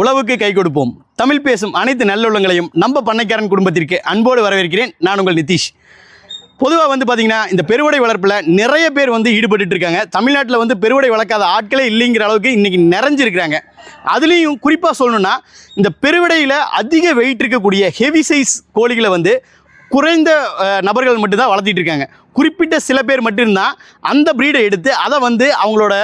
உழவுக்கு கை கொடுப்போம். தமிழ் பேசும் அனைத்து நல்லுள்ளங்களையும் நம்ம பண்ணைக்காரன் குடும்பத்திற்கு அன்போடு வரவேற்கிறேன். நான் உங்கள் நிதிஷ். பொதுவாக பார்த்தீங்கன்னா இந்த பெருவடை வளர்ப்பில் நிறைய பேர் ஈடுபட்டு இருக்காங்க. தமிழ்நாட்டில் பெருவடை வளர்க்காத ஆட்களே இல்லைங்கிற அளவுக்கு இன்றைக்கி நிறைஞ்சிருக்கிறாங்க. அதுலேயும் குறிப்பாக சொல்லணுன்னா இந்த பெருவடையில் அதிக வெயிட் இருக்கக்கூடிய ஹெவி சைஸ் கோழிகளை குறைந்த நபர்கள் மட்டும்தான் வளர்த்திட்டு இருக்காங்க. குறிப்பிட்ட சில பேர் மட்டும்தான் அந்த ப்ரீடை எடுத்து அதை அவங்களோட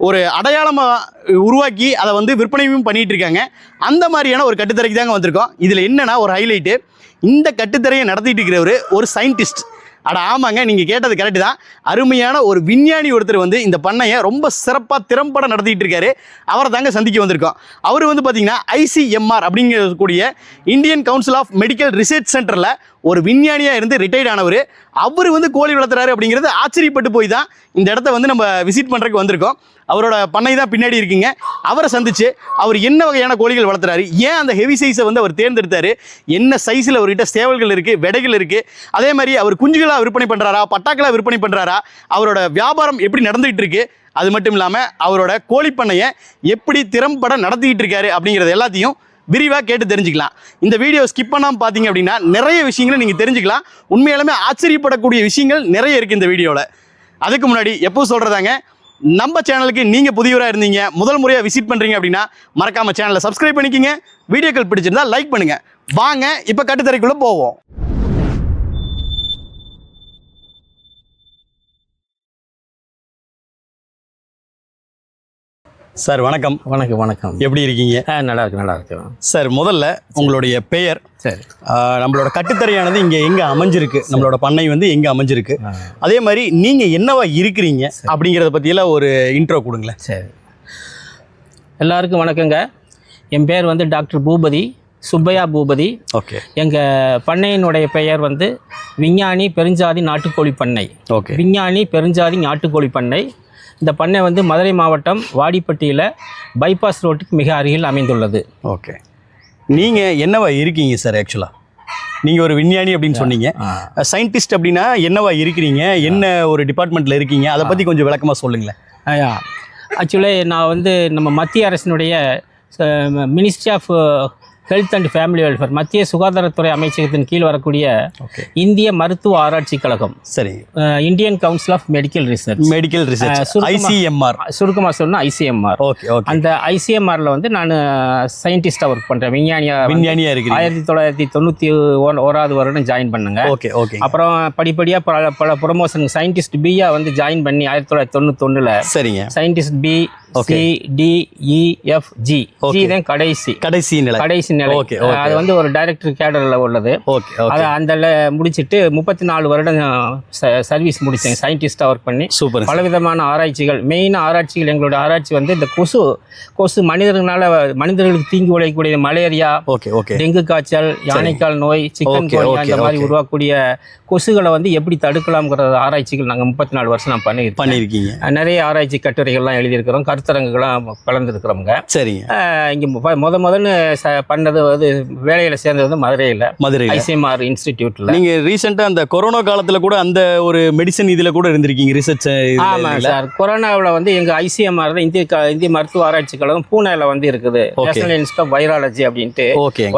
ஒரு அடையாளமாக உருவாக்கி அதை விற்பனையும் பண்ணிகிட்டு இருக்காங்க. அந்த மாதிரியான ஒரு கட்டுத்தரைக்கு தாங்க வந்திருக்கோம். இதில் என்னென்னா ஒரு ஹைலைட்டு, இந்த கட்டுத்தரையை நடத்திட்டு இருக்கிறவர் ஒரு சயின்டிஸ்ட். ஆமாங்க, நீங்கள் கேட்டது கரெக்டு தான். அருமையான ஒரு விஞ்ஞானி ஒருத்தர் இந்த பண்ணையை ரொம்ப சிறப்பாக திறம்பட நடத்திட்டு இருக்காரு. அவரை தாங்க சந்திக்க வந்திருக்கோம். அவர் பார்த்தீங்கன்னா ICMR அப்படிங்கக்கூடிய Indian council of medical research சென்டரில் ஒரு விஞ்ஞானியாக இருந்து ரிட்டையர்ட் ஆனவர். அவர் கோழி வளர்த்துறாரு அப்படிங்கிறது ஆச்சரியப்பட்டு போய் தான் இந்த இடத்த நம்ம விசிட் பண்ணுறதுக்கு வந்திருக்கோம். அவரோட பண்ணை தான் பின்னாடி இருக்குங்க. அவரை சந்திச்சு அவர் என்ன வகையான கோழிகள் வளர்த்துறாரு, ஏன் அந்த ஹெவி சைஸை அவர் தேர்ந்தெடுத்தாரு, என்ன சைஸில் அவர்கிட்ட சேவல்கள் இருக்குது, விடைகள் இருக்குது, அதே மாதிரி அவர் குஞ்சுகளாக விற்பனை பண்ணுறாரா, பட்டாக்களாக விற்பனை பண்ணுறாரா, அவரோட வியாபாரம் எப்படி நடந்துகிட்டு இருக்கு, அது மட்டும் இல்லாமல் அவரோட கோழிப்பண்ணையை எப்படி திறம்பட நடத்திக்கிட்டு இருக்காரு அப்படிங்கிறது எல்லாத்தையும் விரிவாக கேட்டு தெரிஞ்சுக்கலாம். இந்த வீடியோ ஸ்கிப் பண்ணாமல் பார்த்தீங்க அப்படின்னா நிறைய விஷயங்களை நீங்கள் தெரிஞ்சுக்கலாம். உண்மையாலுமே ஆச்சரியப்படக்கூடிய விஷயங்கள் நிறைய இருக்குது இந்த வீடியோவில். அதுக்கு முன்னாடி எப்போ சொல்கிறதாங்க, நம்ம சேனலுக்கு நீங்கள் புதியவராக இருந்தீங்க, முதல் முறையாக விசிட் பண்ணுறீங்க அப்படின்னா மறக்காமல் சேனலை சப்ஸ்கிரைப் பண்ணிக்கிங்க. வீடியோக்கள் பிடிச்சிருந்தா லைக் பண்ணுங்கள். வாங்க இப்போ கட்டுத்தரைக்குள்ளே போவோம். சார் வணக்கம். வணக்கம். வணக்கம். எப்படி இருக்கீங்க? நல்லா இருக்கு. சார், முதல்ல உங்களுடைய பெயர், சரி, நம்மளோட கட்டுத்தரையானது இங்கே எங்கே அமைஞ்சிருக்கு, நம்மளோட பண்ணை எங்கே அமைஞ்சிருக்கு, அதே மாதிரி நீங்கள் என்னவா இருக்கிறீங்க அப்படிங்கிறத பற்றியெல்லாம் ஒரு இன்ட்ரோ கொடுங்களேன். சரி, எல்லாருக்கும் வணக்கங்க. என் பேர் டாக்டர் பூபதி, சுப்பையா பூபதி. ஓகே. எங்கள் பண்ணையினுடைய பெயர் விஞ்ஞானி பெருஞ்சாதி நாட்டுக்கோழி பண்ணை. ஓகே. விஞ்ஞானி பெருஞ்சாதி நாட்டுக்கோழி பண்ணை. இந்த பண்ணை மதுரை மாவட்டம் வாடிப்பட்டியில் பைபாஸ் ரோட்டுக்கு மிக அருகில் அமைந்துள்ளது. ஓகே. நீங்கள் என்னவா இருக்கீங்க சார்? ஆக்சுவலாக நீங்கள் ஒரு விஞ்ஞானி அப்படின்னு சொன்னீங்க. சயின்டிஸ்ட் அப்படின்னா என்னவா இருக்கிறீங்க, என்ன ஒரு டிபார்ட்மெண்ட்டில் இருக்கீங்க, அதை பற்றி கொஞ்சம் விளக்கமாக சொல்லுங்களேன். ஆக்சுவலி நான் நம்ம மத்திய அரசினுடைய ministry of health and family welfare, மத்திய சுகாதாரத்துறை அமைச்சகத்தின் கீழ் வரக்கூடிய இந்திய மருத்துவ ஆராய்ச்சி கழகம், சரி, Indian council of medical research, ICMR, சுருக்கமாக சொன்னால் ICMR. ஓகே. அந்த ICMRல நான் சயின்டிஸ்டாக ஒர்க் பண்ணுறேன், விஞ்ஞானியாக இருக்கேன். 1991 வருடம் ஜாயின் பண்ணுங்க. ஓகே. ஓகே. அப்புறம் படிப்படியாக பல ப்ரொமோஷன் சயின்டிஸ்ட் பியா ஜாயின் பண்ணி 1991 சரிங்க, சயின்டிஸ்ட் B CDEFG தான் கடைசி நிலை. அது ஒரு டைரக்டர் கேடரில் உள்ளது. அதை அந்த முடிச்சுட்டு 34 வருடம் சர்வீஸ் முடித்தேன், சயின்டிஸ்டாக ஒர்க் பண்ணி. சூப்பர். பலவிதமான ஆராய்ச்சிகள், மெயின் ஆராய்ச்சிகள். எங்களோட ஆராய்ச்சி இந்த கொசு மனிதர்களுக்கு தீங்கு விளையக்கூடிய மலேரியா, டெங்கு காய்ச்சல், யானைக்கால் நோய், சிக்கன் கோழி, அந்த மாதிரி உருவாக்கக்கூடிய கொசுகளை எப்படி தடுக்கலாம்ங்கிற ஆராய்ச்சிகள் நாங்கள் 34 வருஷம் நான் பண்ணியிருக்கீங்க. நிறைய ஆராய்ச்சி கட்டுரைகள்லாம் எழுதியிருக்கிறோம், கருத்தரங்குகள்லாம் கலந்துருக்கிறோங்க. சரிங்க. இங்கே முதல்ல பண்ணது வேலையில் சேர்ந்தது மதுரையில் ICMR இன்ஸ்டிடியூட்டில். நீங்கள் ரீசெண்டாக அந்த கொரோனா காலத்தில் கூட அந்த ஒரு மெடிசன் இதில் கூட இருந்திருக்கீங்க, ரிசர்ச். ஆமாம் சார். கொரோனாவில் எங்கள் ICMR இந்திய மருத்துவ ஆராய்ச்சி கழகம் பூனேல இருக்குது, நேஷனல் இன்ஸ்டியூட் ஆஃப் வைராலஜி அப்படின்ட்டு.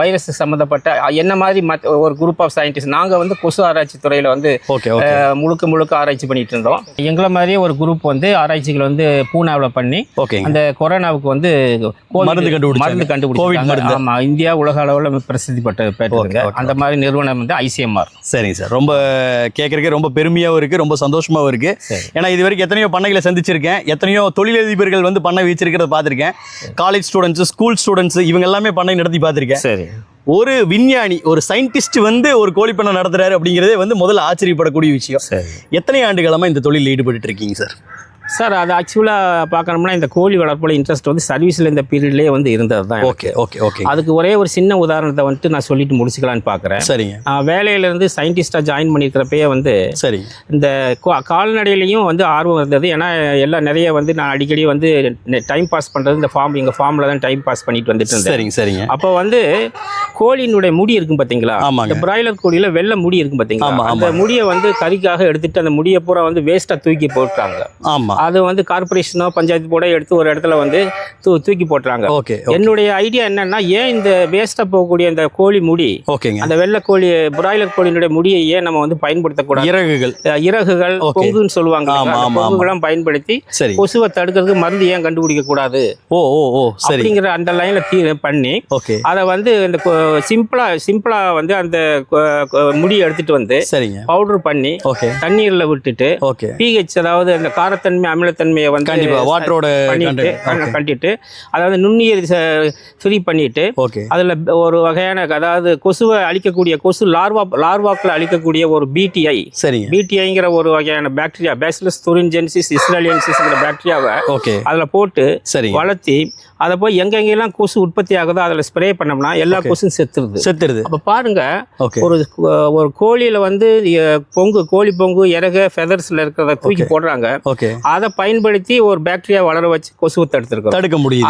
வைரஸ் சம்மந்தப்பட்ட என்ன மாதிரி ஒரு குரூப் ஆஃப் சயின்டிஸ்ட். நாங்கள் கொசு ஆராய்ச்சி துறையில் முழுக்க ஆராய்ச்சி பண்ணிட்டு இருந்தோம். எங்களை மாதிரியே ஒரு குரூப் ஆராய்ச்சிகள் பூனாவில் பண்ணி அந்த கொரோனாவுக்கு மருந்து கண்டுபிடிச்சாங்க. ஆமா, இந்தியா உலக அளவில் பிரசித்தி பெற்றது. அந்த மாதிரி நிறுவனம் ICMR. சரிங்க சார், ரொம்ப கேட்கறதுக்கு ரொம்ப பெருமையாகவும் இருக்குது, ரொம்ப சந்தோஷமாகவும் இருக்குது. ஏன்னா இது வரைக்கும் எத்தனையோ பண்ணைகளை சந்திச்சிருக்கேன், எத்தனையோ தொழிலதிபர்கள் பண்ணை வச்சிருக்கிறத பார்த்துருக்கேன். காலேஜ் ஸ்டூடெண்ட்ஸ், ஸ்கூல் ஸ்டூடெண்ட்ஸ், இவங்க எல்லாமே பண்ணை நடத்தி பார்த்துருக்கேன். சரி, ஒரு விஞ்ஞானி, ஒரு சயின்டிஸ்ட் ஒரு கோழிப்பண்ணை நடத்துறாரு அப்படிங்கிறதே முதல்ல ஆச்சரியப்படக்கூடிய விஷயம். எத்தனை ஆண்டு காலமாக இந்த தொழிலில் ஈடுபட்டு இருக்கீங்க சார்? சார், அது ஆக்சுவலாக பார்க்கணும்னா இந்த கோழி வளர்ப்பில் இன்ட்ரெஸ்ட் சர்வீஸில் இந்த பீரியட்லேயே இருந்தது தான். ஓகே. அதுக்கு ஒரே ஒரு சின்ன உதாரணத்தை நான் சொல்லிட்டு முடிச்சுக்கலான்னு பார்க்குறேன். சரிங்க. வேலையிலேருந்து சயின்டிஸ்டாக ஜாயின் பண்ணியிருக்கிறப்பயே சரி, இந்த கால்நடையிலையும் ஆர்வம் இருந்தது. ஏன்னா எல்லாம் நிறைய நான் அடிக்கடி டைம் பாஸ் பண்ணுறது இந்த எங்கள் ஃபார்மில் தான் டைம் பாஸ் பண்ணிட்டு வந்துட்டு இருந்தேன். சரிங்க. அப்போ கோழியினுடைய முடி இருக்கும் பார்த்தீங்களா, இந்த பிராய்லர் கோழியில் வெள்ளை முடி இருக்கும் பார்த்தீங்களா, அந்த முடியை கறிக்காக எடுத்துட்டு அந்த முடியை பூரா வேஸ்ட்டாக தூக்கி போட்டாங்க. ஆமாம். அது வந்து கார்பரேஷனோ பஞ்சாயத்து போர்டோ எடுத்து ஒரு இடத்துல வந்து தூக்கி போட்டுறாங்க. ஓகே. என்னுடைய ஐடியா என்னன்னா, ஏன் இந்த வேஸ்டா போகக்கூடிய இந்த கோழி முடி, ஓகேங்க, அந்த வெள்ளை கோழி பிராய்லர் கோழியினுடைய முடியை ஏன் நம்ம வந்து பயன்படுத்தக்கூடாது? இறகுகள் பொங்குன்னு சொல்லுவாங்க, பொங்குகளும் பயன்படுத்தி கொசுவை தடுக்கிறதுக்கு மருந்து ஏன் கண்டுபிடிக்க கூடாது அப்படிங்கிற அந்த லைன்ல பண்ணி அதை வந்து இந்த சிம்பிளா வந்து அந்த முடியை எடுத்துட்டு வந்து பவுடர் பண்ணி தண்ணீர்ல விட்டுட்டு pH, அதாவது அந்த காரத்தன்மை அமிலத்தன்மையை வந்து கண்டிட்டு அதாவது நுண்ணுயிர் ஃப்ரீ பண்ணிட்டு அதுல ஒரு வகையான, அதாவது கொசுவை அழிக்கக்கூடிய கொசு லார்வாக்களை அழிக்கக்கூடிய ஒரு பிடிஐங்கிற ஒரு வகையான பாக்டீரியா, பேசிலஸ் துரின்ஜென்சிஸ் இஸ்ரேலியன்சிஸ்ங்கிற பாக்டீரியாவை அதுல போட்டு வளர்த்தி அதை போய் எங்கெங்கெல்லாம் கொசு உற்பத்தி ஆகுதோ அதில் ஸ்ப்ரே பண்ணோம்னா எல்லா கொசும் செத்துருது. அப்போ பாருங்க, ஒரு கோழியில வந்து கோழி பொங்கு, இறகு, ஃபெதர்ஸ்ல இருக்கிறத தூக்கி போடுறாங்க. அதை பயன்படுத்தி ஒரு பாக்டீரியா வளர வச்சு கொசுவை தடுக்க முடியும்.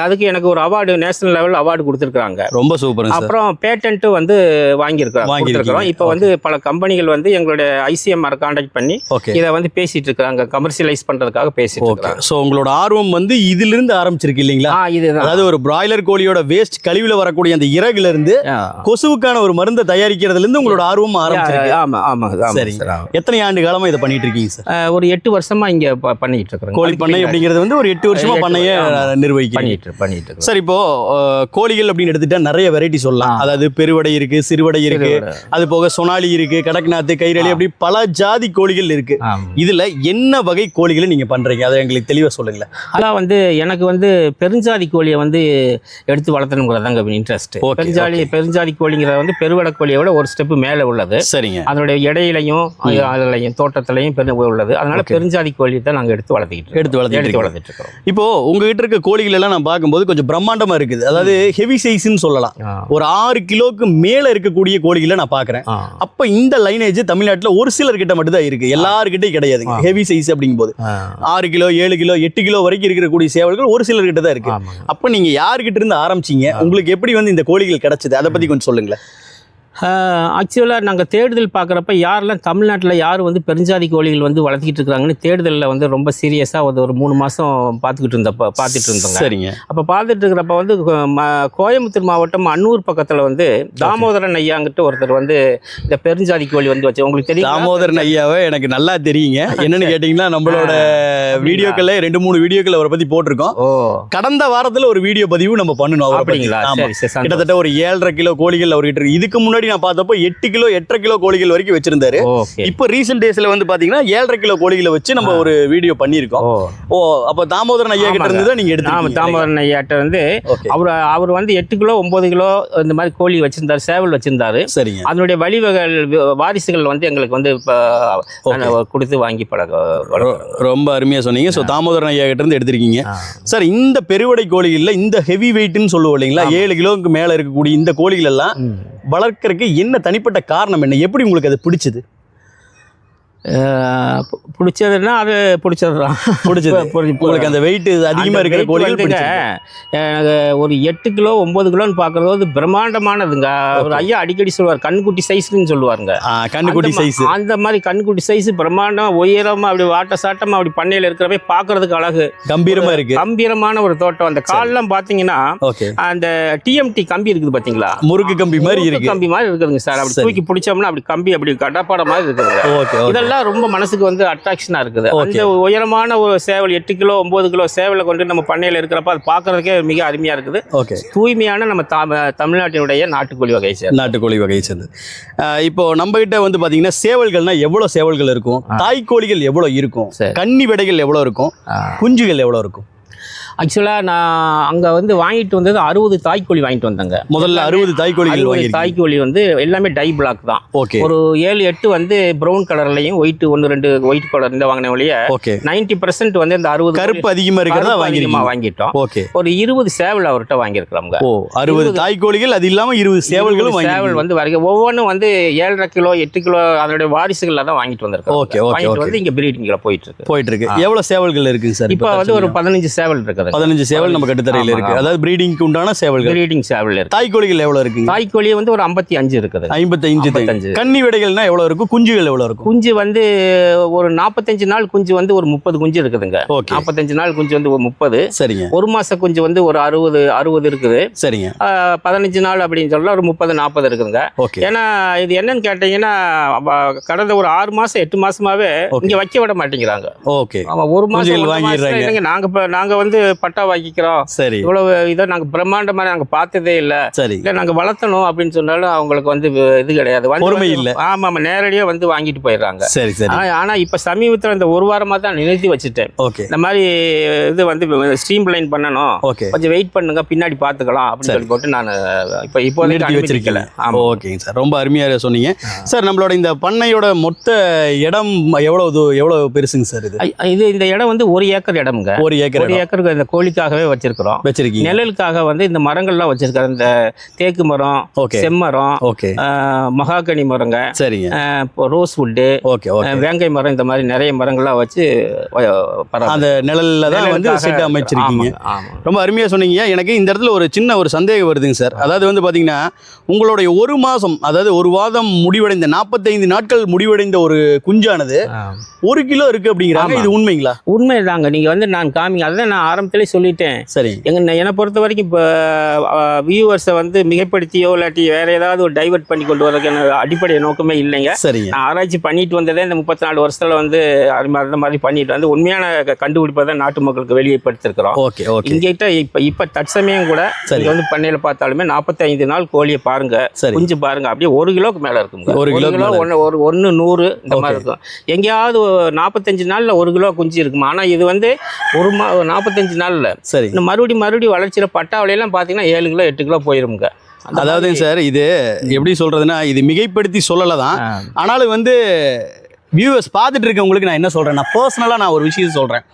அதுக்கு எனக்கு ஒரு அவார்டு, நேஷனல் லெவல் அவார்டு கொடுத்துருக்காங்க. ரொம்ப சூப்பர். அப்புறம் பேட்டன்ட் வந்து வாங்கியிருக்கிறோம். இப்போ வந்து பல கம்பெனிகள் வந்து எங்களுடைய ICMR கான்டாக்ட் பண்ணி இதை வந்து பேசிட்டு இருக்காங்க, கமர்ஷியலைஸ் பண்றதுக்காக பேசிட்டு இருக்காங்க. ஸோ உங்களோட ஆர்வம் வந்து இதிலிருந்து ஆரம்பிச்சிருக்கு இல்லைங்களா? அதாவது ஒரு பிராய்லர் கோழியோட வேஸ்ட் கழிவுல வரக்கூடிய அந்த இறகுல இருந்து கொசுவுக்கான ஒரு மருந்தை தயாரிக்கிறதுல இருந்து உங்களோட ஆர்வம் ஆரம்பிச்சிருக்கு. ஆமா. சரி. எத்தனை ஆண்டு காலமா இதை பண்ணிட்டு இருக்கீங்க சார்? ஒரு 8 வருஷமா இங்க பண்ணிட்டு இருக்கேன். கோழி பண்ணை அப்படிங்கிறது வந்து ஒரு 8 வருஷமா பண்ணைய பண்ணிட்டு. சார், இப்போ கோழிகள் அப்படின்னு எடுத்துட்டா நிறைய வெரைட்டி சொல்லலாம். அதாவது பெருவடை இருக்கு, சிறுவடை இருக்கு, அது போக சொனாலி இருக்கு, கடக்நாத்து, கைரளி, அப்படி பல ஜாதி கோழிகள் இருக்கு. இதுல என்ன வகை கோழிகளை நீங்க பண்றீங்க, அதை எங்களுக்கு தெளிவா சொல்லுங்களேன். அதான் வந்து எனக்கு வந்து பெருஞ்சாதி கோழியை வந்து எடுத்து வளர்த்தணுங்கிறதாங்க இன்ட்ரெஸ்ட். பெருஞ்சாதி கோழிங்கிறத வந்து பெருவடை கோழியை விட ஒரு ஸ்டெப் மேலே உள்ளது. சரிங்க. அதனுடைய இடையிலையும் அதுலையும் தோட்டத்திலையும் உள்ளது. அதனால பெருஞ்சாதி கோழி தான் நாங்கள் எடுத்து வளர்த்துட்டு இருக்கோம். இப்போ உங்ககிட்ட இருக்க கோழிகள் எல்லாம் நான் பார்க்கும்போது கொஞ்சம் பிரம்மாண்டமா இருக்குது. அதாவது ஹெவி சைஸ்ன்னு சொல்லலாம். ஒரு 6 கிலோக்கு மேல இருக்கக்கூடிய கோழிகளை நான் பாக்குறேன். அப்ப இந்த லைனேஜ் தமிழ்நாட்டுல ஒரு சிலர் கிட்ட மட்டும் தான் இருக்கு, எல்லாருக்கிட்டையும் கிடையாது. ஹெவி சைஸ் அப்படிங்கும் போது 6 கிலோ, 7 கிலோ, 8 கிலோ வரைக்கும் இருக்கக்கூடிய சேவல்கள் ஒரு சிலர் கிட்ட தான் இருக்கு. அப்ப நீங்க யாருகிட்ட இருந்து ஆரம்பிச்சீங்க, உங்களுக்கு எப்படி வந்து இந்த கோழிகள் கிடைச்சது, அதை பத்தி கொஞ்சம் சொல்லுங்களேன். ஆக்சுவலாக நாங்கள் தேடுதல் பார்க்குறப்ப யாரெல்லாம் தமிழ்நாட்டில் யார் வந்து பெருஞ்சாதி கோழிகள் வந்து வளர்த்திக்கிட்டு இருக்கிறாங்கன்னு தேடுதலில் வந்து ரொம்ப சீரியஸாக ஒரு 3 மாதம் பார்த்துட்டு இருந்தோங்க. சரிங்க. அப்போ பார்த்துட்டு இருக்கிறப்ப வந்து கோயம்புத்தூர் மாவட்டம் அன்னூர் பக்கத்தில் வந்து தாமோதரன் ஐயாங்கிட்ட ஒருத்தர் வந்து இந்த பெருஞ்சாதி கோழி வந்து வச்சு, உங்களுக்கு தெரியும் தாமோதரன் ஐயாவை எனக்கு நல்லா தெரியுங்க. என்னன்னு கேட்டிங்கன்னா, நம்மளோட வீடியோக்களில் 2-3 வீடியோக்கள் அவரை பற்றி போட்டிருக்கோம். கடந்த வாரத்தில் ஒரு வீடியோ பதிவு நம்ம பண்ணணும். அப்படிங்களா? கிட்டத்தட்ட ஒரு 7.5 கிலோ கோழிகள் அவர்கிட்ட. இதுக்கு முன்னாடி நான் பார்த்தப்போ 8 கிலோ 8.5 கிலோ கோழிகள் வரைக்கும் வச்சிருந்தாரு. இப்போ ரீசெண்ட் டேஸ்ல வந்து பாத்தீங்கன்னா 7.5 கிலோ கோழிகளை வச்சு நம்ம ஒரு வீடியோ பண்ணியிருக்கோம். அப்ப தாமோதரன் ஐயா கிட்ட இருந்து தான் நீங்க எடுத்து. தாமோதரன் ஐயாட்ட வந்து அவர் வந்து 8 கிலோ 9 கிலோ இந்த மாதிரி கோழி வச்சிருந்தாரு, சேவல் வச்சிருந்தாரு. சரிங்க. அதனுடைய வாரிசுகள் வந்து எங்களுக்கு வந்து கொடுத்து வாங்கி ரொம்ப அருமையா சொன்னீங்க. ஸோ தாமோதரன் ஐயா கிட்ட இருந்து எடுத்திருக்கீங்க. சார், இந்த பெருவடை கோழிகள்ல இந்த ஹெவி வெயிட்னு சொல்லுவோம் இல்லைங்களா, 7 கிலோவுக்கு மேல இருக்கக்கூடிய இந்த கோழிகள் எல்லாம் வளர்க்கறதுக்கு என்ன தனிப்பட்ட காரணம் என்ன, எப்படி உங்களுக்கு அது பிடிச்சது? பிடிச்சதுன்னா அது பிடிச்சதுதான். உங்களுக்கு அந்த வெயிட் அதிகமாக இருக்கிற கோழிகள் எனக்கு ஒரு 8 கிலோ 9 கிலோன்னு பார்க்குறது வந்து பிரம்மாண்டமானதுங்க. ஒரு ஐயா அடிக்கடி சொல்லுவார், கண்ணுக்குட்டி சைஸ்ன்னு சொல்லுவாருங்க. கண்ணுக்குட்டி சைஸ், அந்த மாதிரி கண்ணுக்குட்டி சைஸ் பிரம்மாண்டம், உயரமாக அப்படி வாட்ட சாட்டமாக அப்படி பண்ணையில் இருக்கிறப்ப பார்க்கறதுக்கு அழகு, கம்பீரமாக இருக்கு, கம்பீரமான ஒரு தோட்டம். அந்த கால்லாம் பார்த்தீங்கன்னா அந்த TMT கம்பி இருக்குது பார்த்தீங்களா, முறுக்கு கம்பி மாதிரி இருக்கு, கம்பி மாதிரி இருக்குதுங்க சார். அப்படி தூக்கி பிடிச்சோம்னா அப்படி கம்பி அப்படி கடப்பாட மாதிரி இருக்குதுங்க. இதெல்லாம் ரொம்ப மனசுக்கு வந்து அட்ராக்ஷனா இருக்குது. அந்த உயரமான ஒரு சேவல் 8 கிலோ 9 கிலோ சேவலை கொண்டு நம்ம பண்ணையில இருக்கிறப்ப அது பார்க்கறதுக்கே மிக அருமையா இருக்குது. தூய்மையான நம்ம தமிழ்நாட்டினுடைய நாட்டுக்கோழி வகையை சேர்ந்து. இப்போ நம்ம கிட்ட வந்து பாத்தீங்கன்னா சேவல்கள்னா எவ்வளவு சேவல்கள் இருக்கும், தாய்க்கோழிகள் எவ்வளவு இருக்கும், கன்னி விடைகள் எவ்வளவு இருக்கும், குஞ்சுகள் எவ்வளவு இருக்கும்? ஆக்சுவலாக நான் அங்கே வந்து வாங்கிட்டு வந்தது 60 தாய்க்கோழி வாங்கிட்டு வந்தாங்க. முதல்ல 60 தாய்க்கோழிகள். தாய்க்கோழி வந்து எல்லாமே டை பிளாக் தான். ஒரு 7-8 வந்து ப்ரௌன் கலர்லையும் ஒயிட் 1-2 ஒயிட் கலர் இந்த வாங்கின வழிய 90% வந்து இந்த 60 கருப்பு அதிகமாக இருக்கிறதா வாங்கிட்டோம். ஒரு 20 சேவல் அவர்கிட்ட வாங்கியிருக்கிறோங்க. 60 தாய்க்கோழிகள், அது இல்லாமல் 20 சேவல்களும் சேவல் வந்து ஒவ்வொன்றும் வந்து 7.5 கிலோ 8 கிலோ அதனுடைய வாரிசுகளில் தான் வாங்கிட்டு வந்திருக்கோம். வாங்கிட்டு வந்து இங்கே பிரீடிங்கில் போயிட்டு இருக்கு. எவ்வளோ சேவல்கள் இருக்குங்க சார்? இப்போ வந்து ஒரு 15 சேவல் இருக்குது. 15 சேவல் நம்ம கட்டுத்தரையில் இருக்கு. அதாவது பிரீடிங்க்கு உண்டான சேவல்கள். பிரீடிங் சேவல் இருக்கு. தாய்க்கோழிகள் எவ்வளவு இருக்குங்க? தாய்க்கோழி வந்து ஒரு 55 இருக்குது. 55. கன்னி விடைகள்னா எவ்வளவு இருக்கும்? குஞ்சுகள் எவ்வளவு இருக்கும்? குஞ்சு வந்து ஒரு 45 நாள் குஞ்சு வந்து ஒரு 30 குஞ்சு இருக்குதுங்க. 45 நாள் குஞ்சு வந்து ஒரு 30. சரிங்க. ஒரு மாச குஞ்சு வந்து ஒரு 60 இருக்குது. சரிங்க. 15 நாள் அப்படின்னு சொல்லலாம் ஒரு 30-40 இருக்குதுங்க. ஏன்னா இது என்னன்னு கேட்டீங்கன்னா கடந்த ஒரு 6 மாசம் 8 மாசமாவே இங்க வைக்க விட மாட்டேங்கிறாங்க. ஓகே. ஒரு மாசம் வாங்கிடுறாங்க. நாங்க வந்து பட்டா வாங்கிக்கிறோம். சரி. இவ்வளவு இதை நாங்க பிரம்மாண்டமா நாங்க பார்த்ததே இல்ல. சரி. இல்ல நாங்க வளர்த்தணும் அப்படின்னு சொன்னாலும் அவங்களுக்கு வந்து இது கிடையாது. பொறுமை இல்ல. ஆமா, நேரடியா வந்து வாங்கிட்டு போயிடுறாங்க. சரி சரி. ஆனா இப்ப சமீபத்துல இந்த ஒரு வாரமா தான் நிறுத்தி வச்சுட்டேன். இந்த மாதிரி இது வந்து ஸ்ட்ரீம் லைன் பண்ணணும், கொஞ்சம் வெயிட் பண்ணுங்க, பின்னாடி பாத்துக்கலாம் அப்படின்னு சொல்லி போட்டு நான் இப்போ நிறுத்தி வச்சிருக்கேன். ஓகேங்க சார், ரொம்ப அருமையா சொன்னீங்க சார். நம்மளோட இந்த பண்ணையோட மொத்த இடம் எவ்வளவு பெருசுங்க சார்? இது இந்த இடம் வந்து 1 ஏக்கர் இடம்ங்க. 1 ஏக்கருக்கு இந்த கோழிக்காகவே வச்சிருக்கிறோம். நிழலுக்காக வந்து இந்த மரங்கள்லாம் வச்சிருக்காரு. இந்த தேக்கு மரம், செம்மரம், மகாகனி மரங்க, சரிங்க, ரோஸ் வுட்டு, வேங்கை மரம், இந்த மாதிரி நிறைய மரங்கள்லாம் வச்சு அந்த நிழல்ல தான் வந்து செட் அமைச்சிருக்கீங்க. ரொம்ப அருமையா சொன்னீங்க. எனக்கு இந்த இடத்துல ஒரு சின்ன சந்தேகம் வருதுங்க சார். அதாவது வந்து பாத்தீங்கன்னா உங்களுடைய ஒரு மாதம், அதாவது ஒரு வாதம் முடிவடைந்த 45 நாட்கள் முடிவடைந்த ஒரு குஞ்சானது 1 கிலோ இருக்கு அப்படிங்கிறாங்க. இது உண்மைங்களா? உண்மைதாங்க. நீங்க வந்து நான் காமிங்க, அதான் நான் ஆரம்பத்திலே சொல்லிட்டேன். சரி. என்னை பொறுத்த வரைக்கும் இப்போ வியூவர்ஸை வந்து மிகைப்படுத்தியோ இல்லாட்டி வேற ஏதாவது ஒரு டைவர்ட் பண்ணி கொண்டு வரதுக்கு அடிப்படை நோக்கமே இல்லைங்க. சரி. நான் ஆராய்ச்சி பண்ணிட்டு வந்ததே இந்த 34 வருஷத்துல வந்து அந்த மாதிரி பண்ணிட்டு வந்து உண்மையான கண்டுபிடிப்பை தான் நாட்டு மக்களுக்கு வெளியேப்படுத்திருக்கிறோம். இங்கிட்ட இப்ப தற்சமயம் கூட நீங்க வந்து பண்ணையில பார்த்தாலுமே 45 நாள் கோழியை பாருங்க, குஞ்சு பாருங்க, அப்படியே 1 கிலோக்கு மேல இருக்குங்க. 1 கிலோ 100 இந்த மாதிரி இருக்கும். எங்கேயாவது 45 நாள்ல 1 கிலோ குஞ்சு இருக்குமா? ஆனா இது வந்து 45 நாள்ல சரி மறுபடியும் வளர்ச்சியில பட்டாவளையெல்லாம் பாத்தீங்கன்னா 7 கிலோ 8 கிலோ போயிருங்க. அதாவது சார் இது எப்படி சொல்றதுன்னா, இது மிகைப்படுத்தி சொல்லலதான். ஆனாலும் வந்து வியூவர்ஸ் பார்த்துட்டு இருக்கவங்களுக்கு நான் என்ன சொல்றேன், நான் பர்சனலா நான் ஒரு விஷயம் சொல்றேன்.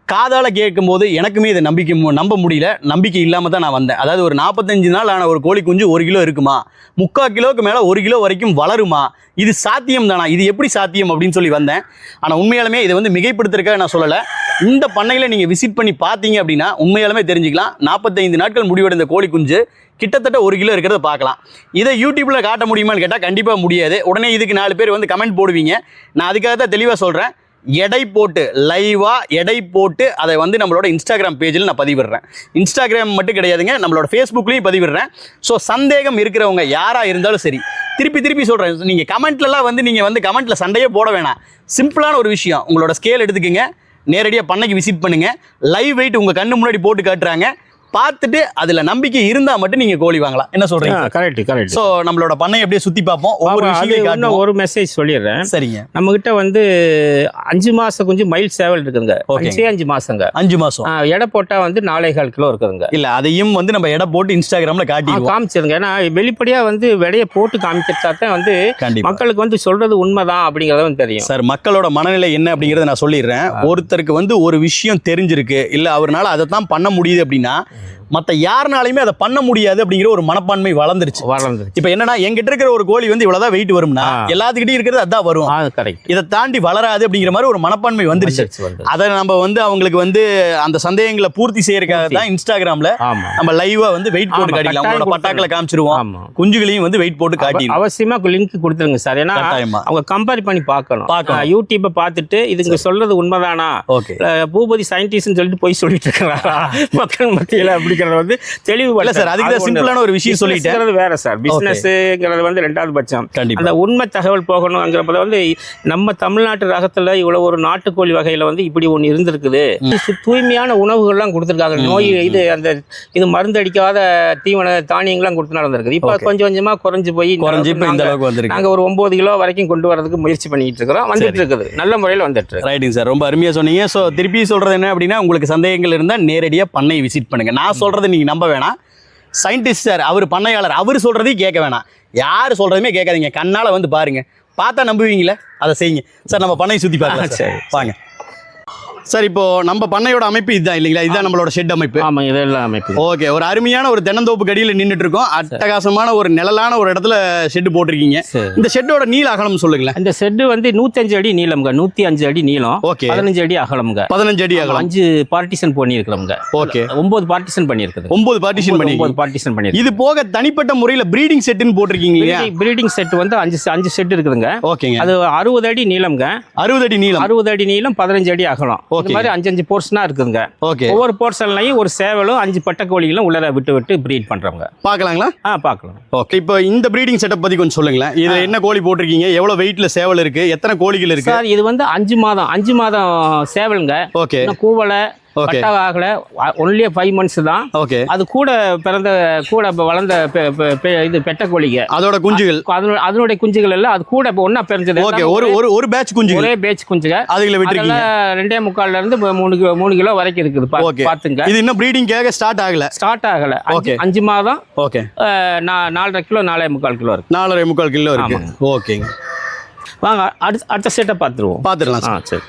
காதால கேட்கும் போது எனக்குமே இதை நம்ப முடியல, நம்பிக்கை இல்லாமல் தான் நான் வந்தேன். அதாவது ஒரு 45 நாள் ஆன ஒரு கோழி குஞ்சு 1 கிலோ இருக்குமா, 3/4 கிலோக்கு மேலே 1 கிலோ வரைக்கும் வளருமா, இது சாத்தியம் தானா, இது எப்படி சாத்தியம் அப்படின்னு சொல்லி வந்தேன். ஆனால் உண்மையாலுமே இதை வந்து மிகைப்படுத்துறதுக்காக நான் சொல்லலை. இந்த பண்ணையில் நீங்கள் விசிட் பண்ணி பார்த்தீங்க அப்படின்னா உண்மையாலுமே தெரிஞ்சுக்கலாம். 45 நாட்கள் முடிவடைந்த கோழி குஞ்சு கிட்டத்தட்ட 1 கிலோ இருக்கிறத பார்க்கலாம். இதை யூடியூப்பில் காட்ட முடியுமான்னு கேட்டால் கண்டிப்பாக முடியாது. உடனே இதுக்கு 4 பேர் வந்து கமெண்ட் போடுவீங்க. நான் அதுக்காக தான் தெளிவாக சொல்கிறேன். எடை போட்டு லைவாக எடை போட்டு அதை வந்து நம்மளோட இன்ஸ்டாகிராம் பேஜில் நான் பதிவிடுறேன். இன்ஸ்டாகிராம் மட்டும் கிடையாதுங்க, நம்மளோட ஃபேஸ்புக்லேயும் பதிவிடுறேன். ஸோ சந்தேகம் இருக்கிறவங்க யாராக இருந்தாலும் சரி, திருப்பி சொல்கிறேன், நீங்கள் கமெண்ட்லலாம் வந்து நீங்கள் வந்து கமெண்ட்டில் சண்டையே போட வேணாம். சிம்பிளான ஒரு விஷயம், உங்களோட ஸ்கேல் எடுத்துக்கங்க, நேரடியாக பண்ணைக்கு விசிட் பண்ணுங்கள். லைவ் வெயிட் உங்கள் கண்ணு முன்னாடி போட்டு காட்டுறாங்க, பார்த்துட்டு அதில் நம்பிக்கை இருந்தால் மட்டும் நீங்கள் கோழி வாங்கலாம். என்ன சொல்கிறீங்க? கரெக்ட். ஸோ நம்மளோட பண்ணை அப்படியே சுற்றி பார்ப்போம். ஒரு மெசேஜ் சொல்லிடுறேன். சரிங்க. நம்மகிட்ட வந்து 5 மாதம் கொஞ்சம் மைல் சேவல் இருக்குதுங்க. 5 மாதங்க. 5 மாதம் எடை போட்டால் வந்து 4.25 கிலோ இருக்குதுங்க. இல்லை, அதையும் வந்து நம்ம எடை போட்டு இன்ஸ்டாகிராமில் காமிச்சிருங்க. ஏன்னா வெளிப்படையாக வந்து விடையை போட்டு காமிக்கிறதா தான் வந்து மக்களுக்கு வந்து சொல்கிறது உண்மைதான் அப்படிங்கிறத வந்து தெரியும். சார், மக்களோட மனநிலை என்ன அப்படிங்கிறத நான் சொல்லிடுறேன். ஒருத்தருக்கு வந்து ஒரு விஷயம் தெரிஞ்சிருக்கு, இல்லை அவரால் அதை தான் பண்ண முடியுது அப்படின்னா மற்ற யாருனாலையுமே அதை பண்ண முடியாது அப்படிங்கிற ஒரு மனப்பான்மை வளர்ந்துருச்சு. இப்போ என்னன்னா, எங்கிட்ட இருக்கிற ஒரு கோழி வந்து இவ்வளவுதான் வெயிட் வரும்னா எல்லாத்துக்கிட்டையும் இருக்கிறது அதான் வரும், இதை தாண்டி வளராது அப்படிங்கிற மாதிரி ஒரு மனப்பான்மை வந்துருச்சு. அதை நம்ம வந்து அவங்களுக்கு வந்து அந்த சந்தேகங்களை பூர்த்தி செய்யறதுக்காக தான் இன்ஸ்டாகிராம்ல நம்ம லைவா வந்து வெயிட் போட்டு காட்டிக்கலாம். அவங்களோட பட்டாக்களை காமிச்சிருவோம், குஞ்சுகளையும் வந்து வெயிட் போட்டு காட்டி அவசியமா லிங்க் கொடுத்துருங்க சார். ஏன்னா அவங்க கம்பேர் பண்ணி பார்க்கணும். யூடியூப்பை பார்த்துட்டு இதுங்க சொல்றது உண்மைதானா, பூபதி சயின்டிஸ்ட்னு சொல்லிட்டு போய் சொல்லிட்டு இருக்கிறாரா மக்கள் மத்தியில் அப்படி வந்து தெளிவு இல்ல சார். அதுக்கு சிம்பிளான ஒரு விஷயம் சொல்லிட்டேன். வேற சார், பிசினஸ்ங்கிறது வந்து 2வது பட்சம். அந்த உண்மை தகவல் போகணும்ங்கிறப்ப வந்து நம்ம தமிழ்நாட்டு ரகத்துல இவ்வளவு ஒரு நாட்டுக்கோழி வகையில வந்து இப்படி ஒண்ணு இருந்திருக்குது. தூய்மையான உணவுகள்லாம் கொடுத்துருக்காங்க. நோய் இது மருந்து அடிக்காத தீவன தானியங்கள்லாம் கொடுத்து நடந்திருக்குது. இப்ப கொஞ்சம் கொஞ்சமா குறைஞ்சு போய் இந்த அளவுக்கு வந்திருக்கு. நாங்க ஒரு 9 கிலோ வரைக்கும் கொண்டு வரதுக்கு முயற்சி பண்ணிட்டு இருக்கிறோம். வந்துட்டு இருக்குது, நல்ல முறையில் வந்துட்டு இருக்கு. ரைட்டிங் சார், ரொம்ப அருமையா சொன்னீங்க. ஸோ திருப்பி சொல்றது என்ன அப்படின்னா, உங்களுக்கு சந்தேகங்கள் இருந்தால் நேரடியாக பண்ணை விசிட் பண்ணுங்க. நான் சொல்றதை நீங்க நம்ப வேணாம். சயின்டிஸ்ட் சார், அவர் பண்ணையாளர், அவர் சொல்றதையும் கேட்க வேணாம். யார் சொல்றதுமே கேட்காதீங்க, கண்ணால வந்து பாருங்க, பார்த்தா நம்புவீங்களே, அதை செய்யுங்க சார். நம்ம பண்ணை சுத்தி பார்க்கலாம். சரி வாங்க. சார் இப்போ நம்ம பண்ணையோட அமைப்பு இதுதான் இல்லைங்களா? இதுதான் நம்மளோட ஷெட் அமைப்பு. ஆமா, இதெல்லாம் அமைப்பு. ஓகே, ஒரு அருமையான ஒரு தென்னந்தோப்பு கடியில் நின்றுட்டு இருக்கோம். அட்டகாசமான ஒரு நிழலான ஒரு இடத்துல ஷெட் போட்டிருக்கீங்க. இந்த ஷெட்டோட நீள அகலம் சொல்லுங்களேன். இந்த ஷெட் வந்து 105 அடி நீளம்ங்க, 105 அடி நீளம். ஓகே, 15 அடி அகலம்ங்க. 15 அடி அகலம். 5 பார்ட்டிஷன் பண்ணியிருக்கிறோம்ங்க. ஓகே, 9 பார்ட்டிஷன் பண்ணியிருக்குது. 9 பார்ட்டிஷன் பண்ணி 9 பார்ட்டிஷன் பண்ணி. இது போக தனிப்பட்ட முறையில் ப்ரீடிங் செட்னு போட்டிருக்கீங்க இல்லையா? ப்ரீடிங் செட் வந்து 5 செட் இருக்குதுங்க. ஓகேங்க, அது 60 அடி நீளம்ங்க. 60 அடி நீளம், 60 அடி நீளம், 15 அடி அகலம். இந்த மாதிரி 5 போர்ஷனா இருக்குதுங்க. ஓகே, ஒவ்வொரு போர்ஷன்லயும் ஒரு சேவலும் 5 பட்டக்கோழிகளும் உள்ள விட்டு பிரீட் பண்றவங்க. பார்க்கலாங்களா? பார்க்கலாம். ஓகே, இப்போ இந்த ப்ரீடிங் செட்டப் பத்தி கொஞ்சம் சொல்லுங்களேன். இதுல என்ன கோழி போட்டிருக்கீங்க? எவ்வளவு வெயிட்ல சேவல் இருக்கு? எத்தனை கோழிகள் இருக்கு? சார், இது வந்து 5 மாதம் சேவலுங்க. ஓகே, கூவலை பட்டாவாகல ஒன்லி 5 months தான். ஓகே, அது கூட வளர்ந்த இது பெட்டக்கோழிங்க. அதோட குஞ்சுகள், அதனுடைய குஞ்சுகள் எல்லாம் அது கூட ஒன்னா பிறந்தது. ஓகே, ஒரு பேட்ச் குஞ்சுகள், ஒரே பேட்ச் குஞ்சுங்க. அதுல விட்டுருக்கீங்க. 2.25 இருந்து 3 கிலோ வரைக்கும் இருக்குது. பாத்துங்க. இது இன்னும் ப்ரீடிங்காக ஸ்டார்ட் ஆகல. 5 மாதம். ஓகே, 4.5 கிலோ 4.25 கிலோ இருக்கு. 4.25 கிலோ இருக்கு. ஓகேங்க, வாங்க அடுத்த செட்டை பார்த்துடலாம். சரி.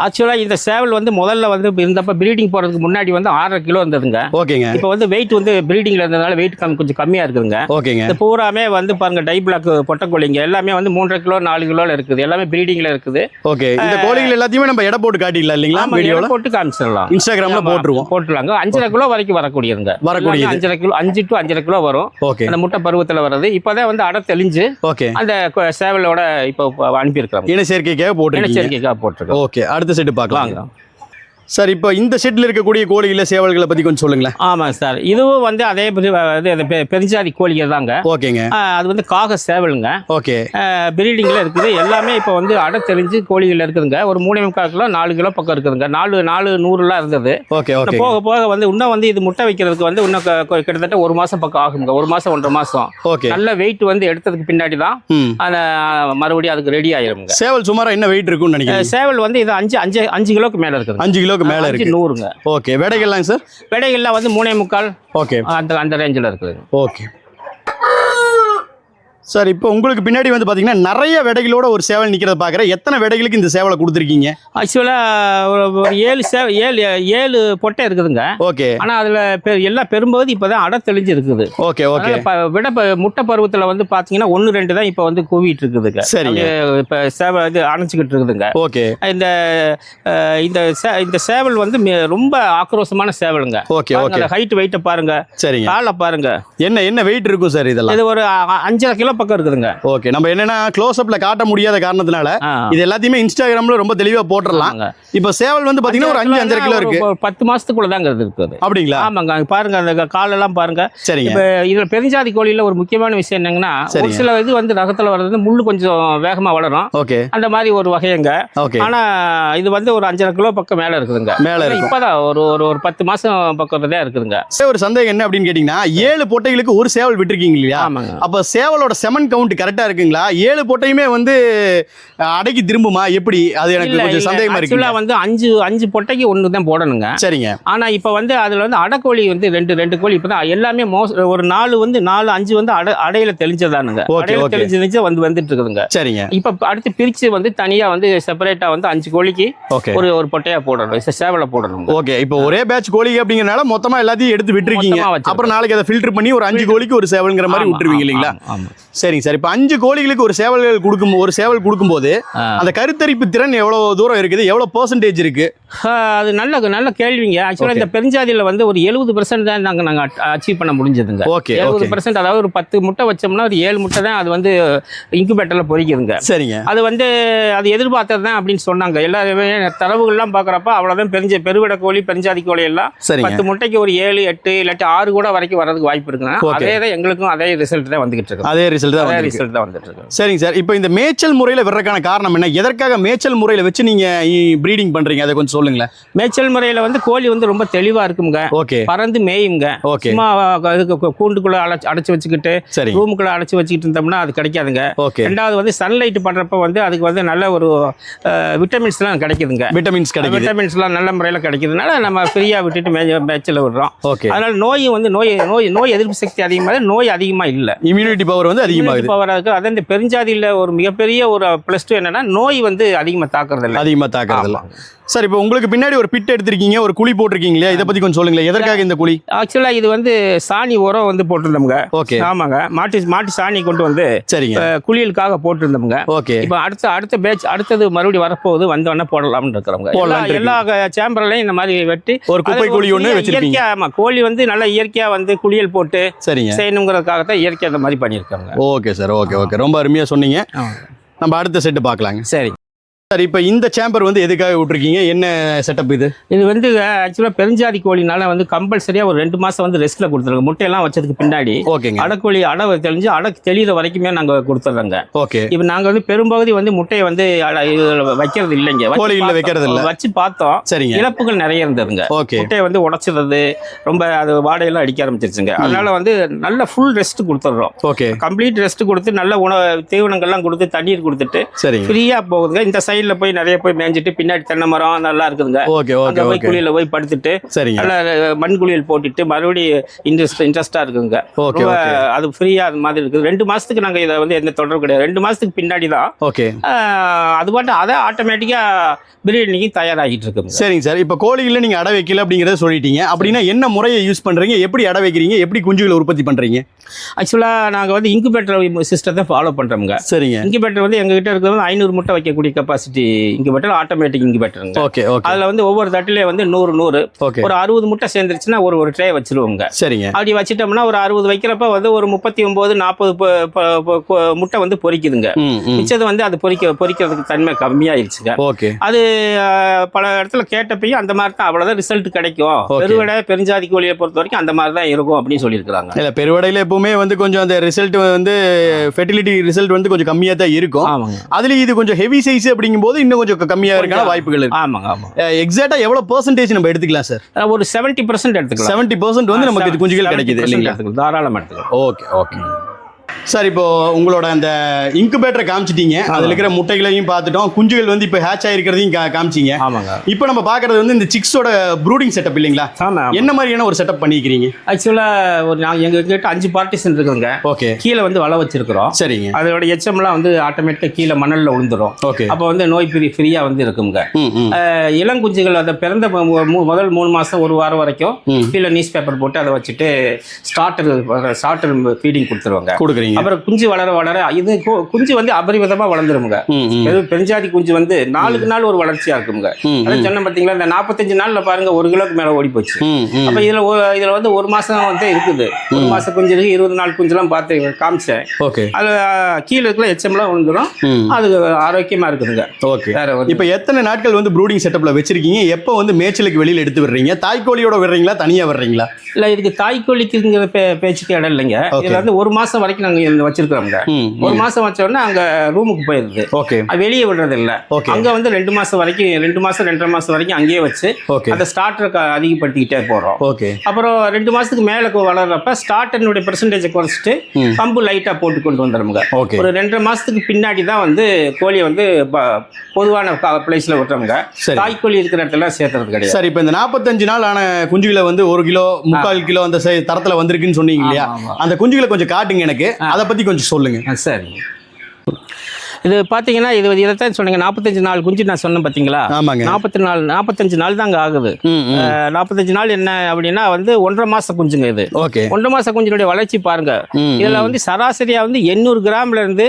ஆக்சுவலாக இந்த சேவல் வந்து முதல்ல வந்து இருந்தப்ப ப்ரீடிங் போகிறதுக்கு முன்னாடி வந்து 6.5 கிலோ இருந்ததுங்க. ஓகேங்க, இப்போ வந்து வெயிட் வந்து ப்ரீடிங்கில் இருந்ததுனால வெயிட் கொஞ்சம் கம்மியாக இருக்குதுங்க. ஓகேங்க, இந்த பூராமே வந்து பாருங்க டை பிளாக் பொட்டக்கோழிங்க எல்லாமே வந்து 3.5 கிலோ 4 கிலோவில் இருக்குது. எல்லாமே ப்ரீடிங்கில் இருக்குது. ஓகே, இந்த கோழிகள் எல்லாத்தையுமே நம்ம எடை போட்டு காட்டிடலாம் இல்லைங்களா? வீடியோவில் போட்டு காமிச்சிடலாம். இன்ஸ்டாகிராமில் போட்டுருலாங்க. 5.5 கிலோ வரைக்கும் வரக்கூடியதுங்க. 5.5 கிலோ 5 to 5.5 கிலோ வரும். ஓகே, அந்த முட்டை பருவத்தில் வர்றது. இப்போதான் வந்து அடை தெளிஞ்சு ஓகே அந்த சேவலோட இப்போ அனுப்பியிருக்கிறோம். இன சேர்க்கைக்காக போட்டுருக்கோம். ஓகே, அடுத்த செட்டு பார்க்கலாம். சார், இப்போ இந்த செட்டில் இருக்கக்கூடிய கோழிகளை சேவல்களை பற்றி கொஞ்சம் சொல்லுங்களேன். ஆமாம் சார், இதுவும் வந்து அதே பெருஞ்சாதி கோழிகள் தாங்க. ஓகேங்க, அது வந்து காக சேவலுங்க. ஓகே, பிரீடிங்கில் இருக்குது. எல்லாமே இப்போ வந்து அடை தெளிஞ்சு கோழிகள் இருக்குதுங்க. ஒரு 3.25 கிலோ 4 கிலோ பக்கம் இருக்குதுங்க. 400 இருந்தது. ஓகே, போக போக வந்து இன்னும் வந்து இது முட்டை வைக்கிறதுக்கு வந்து இன்னும் கிட்டத்தட்ட 1 மாதம் பக்கம் ஆகுங்க. 1 மாதம் 1.5 மாதம். ஓகே, நல்ல வெயிட் வந்து எடுத்ததுக்கு பின்னாடி தான் அந்த மறுபடியும் அதுக்கு ரெடி ஆயிருங்க. சேவல் சுமாராக என்ன வெயிட் இருக்குன்னு நினைக்கிறேன்? சேவல் வந்து இது 5 கிலோக்கு மேலே இருக்குது. 5 கிலோ மேல இருக்கு. 100ங்க. Okay, விடைகள்லாம் sir? விடைகள்லாம் வந்து 3.25. ஓகே, அந்த ரேஞ்சில் இருக்குது. ஓகே சார், இப்போ உங்களுக்கு பின்னாடி வந்து பார்த்தீங்கன்னா நிறைய விடைகளோட ஒரு சேவல் நிற்கிறத பார்க்குறேன். எத்தனை விடைகளுக்கு இந்த சேவலை கொடுத்துருக்கீங்க? ஆக்சுவலாக ஒரு 7 பொட்டை இருக்குதுங்க. ஓகே, ஆனால் அதில் எல்லாம் பெரும்போது இப்போ தான் அடை தெளிஞ்சு இருக்குது. ஓகே, ஓகே, முட்டை பருவத்தில் வந்து பார்த்தீங்கன்னா 1-2 தான் இப்போ வந்து கூவிட்டு இருக்குதுங்க. சரி, இப்போ சேவல் இது அணைச்சிக்கிட்டு இருக்குதுங்க. ஓகே, இந்த சேவல் வந்து ரொம்ப ஆக்ரோஷமான சேவலுங்க. ஓகே, ஓகே, ஹைட் வெயிட்டை பாருங்க. சரி, காலை பாருங்க. என்ன வெயிட் இருக்கும் சார்? இதெல்லாம் இது ஒரு 5.5 கிலோ பக்கம் இருக்குதுங்க. ஓகே, நம்ம என்னன்னா க்ளோஸ் அப்ல காட்ட முடியாத காரணத்தினால இது எல்லாத்தையுமே இன்ஸ்டாகிராம்ல ரொம்ப தெளிவா போட்டுறலாம். இப்போ சேவல் வந்து பாத்தீங்கன்னா ஒரு 5.5 கிலோ இருக்கு. 10 மாசத்துக்குள்ள தாங்க இருக்குது. அப்படிங்களா? ஆமாங்க, பாருங்க அந்த காலெல்லாம் பாருங்க. சரிங்க. இப்போ இதுல பெருஞ்சாதி கோழியில ஒரு முக்கியமான விஷயம் என்னங்கன்னா, ஒரு சில இது வந்து ரகத்துல வர்றது முள்ளு கொஞ்சம் வேகமா வளரும். ஓகே, அந்த மாதிரி ஒரு வகைங்க. ஆனா இது வந்து ஒரு 5.5 கிலோ பக்கம் மேல இருக்குதுங்க. இப்பதான் ஒரு 10 மாசம் பக்கம் தான் இருக்குதுங்க. ஒரு சந்தேகம் என்ன அப்படின்னு கேட்டீங்கன்னா, 7 பொட்டைகளுக்கு ஒரு சேவல் விட்டுருக்கீங்க இல்லையா? அப்ப சேவலோட செமன் கவுண்ட் கரெக்டா இருக்குங்களா? 7 பொட்டையுமே வந்து அடைக்கு திரும்புமா? எப்படி? அது எனக்கு கொஞ்சம் சந்தேகமா இருக்கு. வந்து 5 பொட்டைக்கு 1 தான் போடணுங்க. சரிங்க. ஆனா இப்ப வந்து அதுல வந்து அடைக்கோழி வந்து 2 கோழி இப்பதான் எல்லாமே ஒரு 4 வந்து 4-5 வந்து அடையில தெளிஞ்சதானுங்க. அடையில தெளிஞ்சு வந்துட்டு இருக்குதுங்க. சரிங்க. இப்ப அடுத்து பிரிச்சு வந்து தனியா வந்து செப்பரேட்டா வந்து 5 கோழிக்கு ஒரு பொட்டையா போடணும், சேவலை போடணும். ஓகே, இப்போ ஒரே பேட்ச் கோழி அப்படிங்கறனால மொத்தமா எல்லாத்தையும் எடுத்து விட்டுருக்கீங்க. அப்புறம் நாளைக்கு அதை ஃபில்டர் பண்ணி ஒரு 5 கோழிக்கு ஒரு சேவல்ங்கிற மாதிரி விட்டுருவீங்க இல்லைங்களா? சரிங்க சார். இப்போ 5 கோழிகளுக்கு ஒரு சேவல் கொடுக்கும்போது அந்த கருத்தரிப்பு திறன் எவ்வளவு தூரம் இருக்குது? எவ்வளவு பெர்சன்டேஜ் இருக்கு? அது நல்ல கேள்விங்க. ஆக்சுவலா இந்த பெருஞ்சாதியில வந்து ஒரு 70% தான் நாங்க அச்சீவ் பண்ண முடிஞ்சதுங்க. 70%, அதாவது ஒரு 10 முட்டை வச்சோம்னா ஒரு 7 முட்டை தான் அது வந்து இன்குபேட்டர்ல பொரிக்குதுங்க. சரிங்க. அது வந்து அது எதிர்பார்த்தது தான் அப்படின்னு சொன்னாங்க. எல்லாருமே தரவுகள்லாம் பாக்குறப்ப அவ்வளவுதான் பெருவிட கோழி பெருஞ்சாதி கோழி எல்லாம் 10 முட்டைக்கு ஒரு 7, 8 இல்லாட்டி 6 கூட வரைக்கும் வரதுக்கு வாய்ப்பு இருக்குங்க. அதே தான் எங்களுக்கும் அதே ரிசல்ட் தான் வந்துகிட்டு இருக்கு. அதே ரிசல்ட் தான் வந்துட்டு இருக்கு. சரிங்க சார். இப்போ இந்த மேய்ச்சல் முறையில் விடுறதுக்கான காரணம் என்ன? எதற்காக மேய்ச்சல் முறையில் வச்சு நீங்க ப்ரீடிங் பண்றீங்க? அதை கொஞ்சம் சொல்லுங்களேன். மேய்ச்சல் முறையில் வந்து கோழி வந்து ரொம்ப தெளிவா இருக்குங்க. ஓகே, பறந்து மேயுங்க. ஓகே, சும்மா கூண்டுக்குள்ள அடைச்சு வச்சுக்கிட்டு ரூமுக்குள்ள அடைச்சு வச்சுக்கிட்டு இருந்தோம்னா அது கிடைக்காதுங்க. ஓகே. ரெண்டாவது வந்து சன்லைட் பண்றப்ப வந்து அதுக்கு வந்து நல்ல ஒரு விட்டமின்ஸ்லாம் கிடைக்குதுங்க. விட்டமின்ஸ்லாம் நல்ல முறையில் கிடைக்கிறதுனால நம்ம ஃப்ரீயா விட்டுட்டு மேய்ச்சல் விடுறோம். ஓகே. அதனால நோய் எதிர்ப்பு சக்தி அதிகமாக, நோய் அதிகமா இல்லை. இம்யூனிட்டி பவர் வந்து அதிகமாகுது. பவரா இருக்கு. அது இந்த பெருஞ்சாதியில ஒரு மிகப்பெரிய ஒரு +2 என்னன்னா நோய் வந்து அதிகமா தாக்குறது இல்லை. சார் இப்போ உங்களுக்கு பின்னாடி ஒரு பிட் எடுத்திருக்கீங்க, ஒரு குழி போட்டிருக்கீங்க இல்லையா, இதை பத்தி கொஞ்சம் சொல்லுங்களேன். எதற்காக இந்த குழி? ஆக்சுவலா இது வந்து சாணி உரம் வந்து போட்டிருந்தோம்ங்க. ஓகே. ஆமாங்க, மாட்டு சாணி கொண்டு வந்து சரிங்க குளியலுக்காக போட்டிருந்தோம்ங்க. ஓகே. இப்போ அடுத்த பேட்ச் அடுத்தது மறுபடியும் வரப்போகுது, வந்தோடனே போடலாம்னு இருக்கிறவங்க. எல்லா சேம்பர்லையும் இந்த மாதிரி வெட்டி ஒரு குப்பை குழி ஒன்று வச்சிருக்கீங்க. ஆமா, கோழி வந்து நல்லா இயற்கையா வந்து குளியல் போட்டு சரிங்க செய்யணுங்கிறதுக்காக தான் இயற்கையா அந்த மாதிரி பண்ணியிருக்காங்க. Okay sir, okay. ரொம்ப அருமையா சொன்னீங்க. நம்ம அடுத்த செட்டு பார்க்கலாங்க. சரி சார், இப்போ இந்த சேம்பர் வந்து எதுக்காக விட்டுருக்கீங்க? என்ன செட்டப் இது? இது வந்து ஆக்சுவலாக பெருஞ்சாதி கோழினால வந்து கம்பல்சரியாக ஒரு 2 மாதம் வந்து ரெஸ்ட்டில் கொடுத்துருங்க. முட்டையெல்லாம் வச்சதுக்கு பின்னாடி ஓகேங்க. அடக்கோழி தெளிஞ்சு தெளிகிற வரைக்குமே நாங்கள் கொடுத்துட்றோங்க. ஓகே. இப்போ நாங்கள் வந்து பெரும்பகுதி வந்து முட்டையை வந்து வைக்கிறது இல்லைங்க, கோழியில் வைக்கிறது இல்லை. வச்சு பார்த்தோம். சரிங்க. இழப்புகள் நிறைய இருந்ததுங்க. ஓகே. முட்டையை வந்து உடச்சிடுறது, ரொம்ப அது வாடையெல்லாம் அடிக்க ஆரம்பிச்சிருச்சுங்க. அதனால வந்து நல்ல ஃபுல் ரெஸ்ட் கொடுத்துட்றோம். ஓகே. கம்ப்ளீட் ரெஸ்ட் கொடுத்து நல்ல தீவனங்கள்லாம் கொடுத்து தண்ணீர் கொடுத்துட்டு ஃப்ரீயாக போகுதுங்க. இந்த சைடில் போய் நிறைய போய் மேய்ஞ்சிட்டு பின்னாடி தென்னை மரம் நல்லா இருக்குதுங்க. அங்கே போய் குழியில் போய் படுத்துட்டு நல்லா மண் குளியல் போட்டுட்டு மறுபடியும் இன்ட்ரெஸ்டாக இருக்குங்க. அது ஃப்ரீயாக அது மாதிரி இருக்குது. 2 மாதத்துக்கு நாங்கள் இதை வந்து எந்த தொடர்பு கிடையாது. 2 மாதத்துக்கு பின்னாடி தான் அது பாட்டு அதை ஆட்டோமேட்டிக்காக பிரியாணிக்கு தயாராகிட்டு இருக்குங்க. சரிங்க சார், இப்போ கோழிகளில் நீங்கள் அடை வைக்கல அப்படிங்கிறத சொல்லிட்டீங்க. அப்படின்னா என்ன முறையை யூஸ் பண்ணுறீங்க, எப்படி அடை வைக்கிறீங்க, எப்படி குஞ்சுகளை உற்பத்தி பண்ணுறீங்க? ஆக்சுவலாக நாங்கள் வந்து இன்குபேட்டர் சிஸ்டத்தை ஃபாலோ பண்ணுறோங்க. சரிங்க. இன்குபேட்டர் வந்து எங்ககிட்ட இருக்கிறது 500 முட்டை வைக்கக்கூடிய கெப்பாசிட்டி இன்குபேட்டர், ஆட்டோமேட்டிக் இன்குபேட்டருங்க. ஓகே. அதில் வந்து ஒவ்வொரு தட்டிலே வந்து 100 ஒரு 60 முட்டை சேர்ந்துருச்சுன்னா ஒரு ட்ரே வச்சிருவோங்க. சரிங்க. அப்படி வச்சிட்டோம்னா ஒரு 60 வைக்கிறப்ப வந்து ஒரு 39-40 முட்டை வந்து பொரிக்குதுங்க. மிச்சது வந்து அது பொரிக்கிறதுக்கு தன்மை கம்மியாயிருச்சுங்க. ஓகே. அது பல இடத்துல கேட்டப்பையும் அந்த மாதிரி தான், அவ்வளோதான் ரிசல்ட் கிடைக்கும். பெருவடை பெருஞ்சாதி கோழியை பொறுத்த வரைக்கும் அந்த மாதிரி தான் இருக்கும் அப்படின்னு சொல்லியிருக்காங்க. இல்லை, பெருவடையில் எப்பவுமே வந்து கொஞ்சம் அந்த ரிசல்ட் வந்து ஃபெர்டிலிட்டி ரிசல்ட் வந்து கொஞ்சம் கம்மியாக தான் இருக்கும். ஆமாங்க. அதுலேயும் இது கொஞ்சம் ஹெவி சைஸ் அப்படிங்கும் போது இன்னும் கொஞ்சம் கம்மியாக இருக்கான வாய்ப்புகள் இருக்கு. ஆமாங்க. எக்ஸாக்டா எவ்வளவு பெர்சன்டேஜ் நம்ம எடுத்துக்கலாம் சார்? ஒரு 70% எடுத்துக்கலாம். 70% வந்து நமக்கு இது குஞ்சுகள் கிடைக்குது இல்லைங்களா? தாராளமாக எடுத்துக்கலாம். ஓகே. சார், இப்போ உங்களோட அந்த இன்குபேட்டரை காமிச்சிட்டீங்க, அதில் இருக்கிற முட்டைகளையும் பார்த்துட்டோம், குஞ்சுகள் வந்து இப்போ ஹேட்ச் ஆயிருக்கிறதையும் காமிச்சிங்க. ஆமாங்க. இப்போ நம்ம பார்க்கறது வந்து இந்த சிக்ஸோட ப்ரூடிங் செட்டப் இல்லைங்களா? என்ன மாதிரியான ஒரு செட்டப் பண்ணிக்கிறீங்க? ஆக்சுவலாக நாங்கள் எங்ககிட்ட 5 பார்ட்டிஷன் இருக்குங்க. ஓகே. கீழே வந்து வலை வச்சிருக்கிறோம். சரிங்க. அதோட எச்சம்லாம் வந்து ஆட்டோமேட்டிக்காக கீழே மணலில் விழுந்துடும். ஓகே. அப்போ வந்து நோய் ஃப்ரீயாக வந்து இருக்குங்க. இளங்குஞ்சுகள் அதை பிறந்த முதல் 3 மாதம் 1 வாரம் வரைக்கும் கீழே நியூஸ் பேப்பர் போட்டு அதை வச்சுட்டு ஸ்டார்டர் ஃபீடிங் கொடுத்துருவாங்க. அப்புறம் குஞ்சு வளர இது குஞ்சு வந்து அபரிவிதமா வளர்ந்துருமுங்க. பெருஞ்சாதி குஞ்சு வந்து நாளுக்கு நாள் ஒரு வளர்ச்சியா இருக்குங்க. அதான் சொன்ன பாத்தீங்களா, இந்த 45 நாள்ல பாருங்க 1 கிலோக்கு மேல ஓடி போச்சு. அப்ப இதுல வந்து 1 மாசம் வந்து இருக்குது. 1 மாசம் குஞ்சு இருக்கு, 20 நாள் குஞ்சுலாம் பார்த்து காமிச்சேன். அது கீழே இருக்கிற எச்சம்லாம் விழுந்துடும். அது ஆரோக்கியமா இருக்குதுங்க. ஓகே. இப்ப எத்தனை நாட்கள் வந்து ப்ரூடிங் செட்டப்ல வச்சிருக்கீங்க? எப்போ வந்து மேய்ச்சலுக்கு வெளியில எடுத்து விடுறீங்க? தாய்க்கோழியோட விடுறீங்களா, தனியா விடுறீங்களா? இல்ல, இதுக்கு தாய்க்கோழிக்குங்கிற பேச்சுக்கு இடம் இல்லைங்க. இதுல வந்து 1 மாசம் வரைக்கும் நாங்க வச்சிருக்கிறோங்க. 1 மாசம் வச்ச உடனே அங்க ரூமுக்கு போயிருது. வெளியே விடுறது இல்ல. அங்க வந்து 2 மாசம் வரைக்கும் 2 மாசம் 2.5 மாசம் வரைக்கும் அங்கேயே வச்சு அந்த ஸ்டார்டர் அதிகப்படுத்திக்கிட்டே போறோம். அப்புறம் 2 மாசத்துக்கு மேல வளர்றப்ப ஸ்டார்டர்னுடைய பெர்சன்டேஜை குறைச்சிட்டு பம்பு லைட்டா போட்டு கொண்டு வந்துடுங்க. ஒரு 2.5 மாசத்துக்கு பின்னாடி தான் வந்து கோழியை வந்து பொதுவான பிளேஸ்ல விட்டுறோங்க. தாய்க்கோழி இருக்கிற இடத்துல சேர்த்துறது கிடையாது. சார், இப்போ இந்த 45 நாள் ஆன குஞ்சுகளை வந்து 1 கிலோ 3/4 கிலோ அந்த தரத்துல வந்திருக்குன்னு சொன்னீங்க இல்லையா? அந்த குஞ்சுகளை கொஞ்சம் காட்டுங்க எனக்கு, அதை பத்தி கொஞ்சம் சொல்லுங்க. சரி, இது பார்த்தீங்கன்னா இதைத்தான் சொன்னீங்க. 45 நாள் குஞ்சு நான் சொன்னேன் பார்த்தீங்களா? ஆமாங்க. 45 நாள் தாங்க ஆகுது. 45 நாள் என்ன அப்படின்னா வந்து 1.5 மாச குஞ்சுங்க இது. ஓகே. 1.5 மாச குஞ்சினுடைய வளர்ச்சி பாருங்க. இதுல வந்து சராசரியா வந்து 800 கிராம்ல இருந்து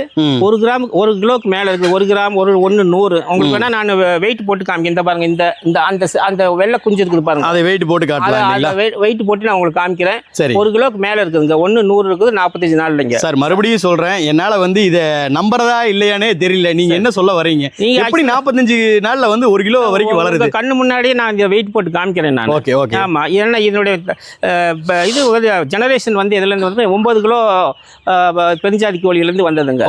1 கிராம் 1 கிலோக்கு மேல இருக்கு. 1 கிராம் 100 உங்களுக்கு வேணா நான் வெயிட் போட்டு காமிக்க. இந்த பாருங்க, இந்த அந்த வெள்ளை குஞ்சு இருக்குது பாருங்க, அதை வெயிட் போட்டு காட்டுறேன். வெயிட் போட்டு நான் உங்களுக்கு காமிக்கிறேன். 1 கிலோக்கு மேல இருக்குதுங்க. 100 இருக்குது. 45 நாள் இல்லைங்க சார். மறுபடியும் சொல்றேன், என்னால வந்து இதை நம்புறதா இல்லையா தெரியல. நீங்க என்ன சொல்ல வரீங்க? எப்படி 45 நாள்ல வந்து 1 கிலோ வரைக்கும் வளருது? கண்ணு முன்னாடியே நான் இந்த வெயிட் போட்டு காமிக்கிறேன் நான். ஓகே. ஆமா, ஏன்னா இதனுடைய இது ஜெனரேஷன் வந்து இதுல இருந்து வந்து 9 கிலோ பெருஞ்சாதி கோழியிலிருந்து வந்ததுங்க.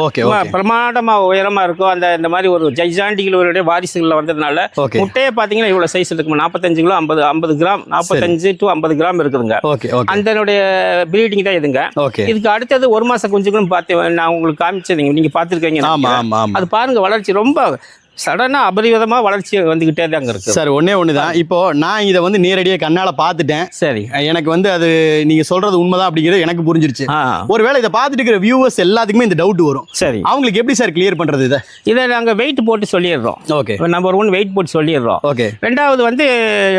பிரமாண்டமா உயரமா இருக்கும். இந்த மாதிரி ஒரு ஜைஜாண்டிகளுடைய வாரிசுகள்ல வந்ததுனால முட்டையை பாத்தீங்கன்னா இவ்வளவு சைஸ் இருக்குமா, 45 கிலோ 50 கிராம் 45 to 50 கிராம் இருக்குதுங்க. அந்த பிரீடிங் தான் இதுங்க. இதுக்கு அடுத்தது 1 மாச குஞ்சுகளும் பார்த்து நான் உங்களுக்கு காமிச்சது நீங்க பார்த்துருக்கீங்க. அது பாருங்க, வளர்ச்சி ரொம்ப சடனாக அபரிவிதமாக வளர்ச்சி வந்துக்கிட்டே தாங்க இருக்குது. சார் ஒண்ணே ஒன்று தான். இப்போ நான் இதை வந்து நேரடியாக கண்ணால் பார்த்துட்டேன். சரி, எனக்கு வந்து அது நீங்கள் சொல்கிறது உண்மைதான் அப்படிங்கிறது எனக்கு புரிஞ்சிருச்சு. ஆ ஒருவேளை இதை பார்த்துட்டு இருக்கிற வியூவர்ஸ் எல்லாத்துக்குமே இந்த டவுட் வரும். சரி, அவங்களுக்கு எப்படி சார் கிளியர் பண்ணுறது இதை நாங்கள் வெயிட் போட்டு சொல்லிடுறோம். ஓகே, நம்பர் 1 வெயிட் போட்டு சொல்லிடுறோம். ஓகே. ரெண்டாவது வந்து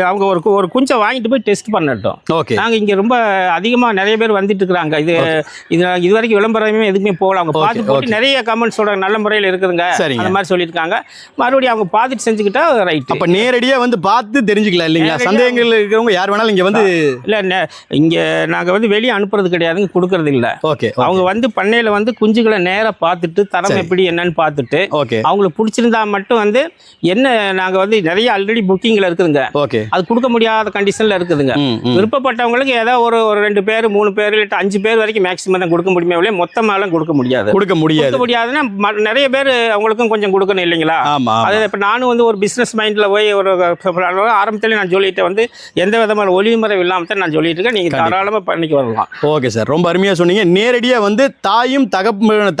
அவங்க ஒரு குஞ்சை வாங்கிட்டு போய் டெஸ்ட் பண்ணட்டும். ஓகே. நாங்கள் இங்கே ரொம்ப அதிகமாக நிறைய பேர் வந்துட்டு இருக்கிறாங்க. இது வரைக்கும் விளம்பரமே எதுவுமே போகல. அவங்க பார்த்து போட்டு நிறைய கமெண்ட்ஸ் சொல்கிறாங்க, நல்ல முறையில் இருக்குதுங்க அந்த மாதிரி சொல்லியிருக்காங்க. மறுபடியும் அவங்க பார்த்துட்டு செஞ்சுக்கிட்டா ரைட். அப்போ நேரடியாக வந்து பார்த்து தெரிஞ்சுக்கலாம் இல்லைங்களா? சந்தேகங்கள் இருக்கிறவங்க யார் வேணாலும் இங்கே வந்து இல்லை, இங்கே நாங்கள் வந்து வெளியே அனுப்புறது கிடையாதுங்க, கொடுக்கறது இல்லை. ஓகே. அவங்க வந்து பண்ணையில் வந்து குஞ்சுகளை நேராக பார்த்துட்டு தரம் எப்படி என்னன்னு பார்த்துட்டு ஓகே அவங்களுக்கு பிடிச்சிருந்தா மட்டும் வந்து என்ன நாங்கள் வந்து நிறைய ஆல்ரெடி புக்கிங்கில் இருக்குதுங்க. ஓகே. அது கொடுக்க முடியாத கண்டிஷனில் இருக்குதுங்க. விருப்பப்பட்டவங்களுக்கு ஏதோ ஒரு 2 பேர் 3 பேர் இல்லை 5 பேர் வரைக்கும் மேக்ஸிமம் தான் கொடுக்க முடியுமே, மொத்தமாலாம் கொடுக்க முடியாதுன்னா நிறைய பேர் அவங்களுக்கும் கொஞ்சம் கொடுக்கணும் இல்லைங்களா? அது இப்போ நானும் வந்து ஒரு பிஸ்னஸ் மைண்டில் போய் ஒரு ஆரம்பத்தில் நான் சொல்லிட்டு வந்து எந்த விதமான ஒளிமுறை இல்லாமல் தான் நான் சொல்லிட்டு இருக்கேன். நீங்கள் தாராளமாக பண்ணிக்கு வரலாம். ஓகே சார், ரொம்ப அருமையாக சொன்னீங்க. நேரடியாக வந்து தாயும்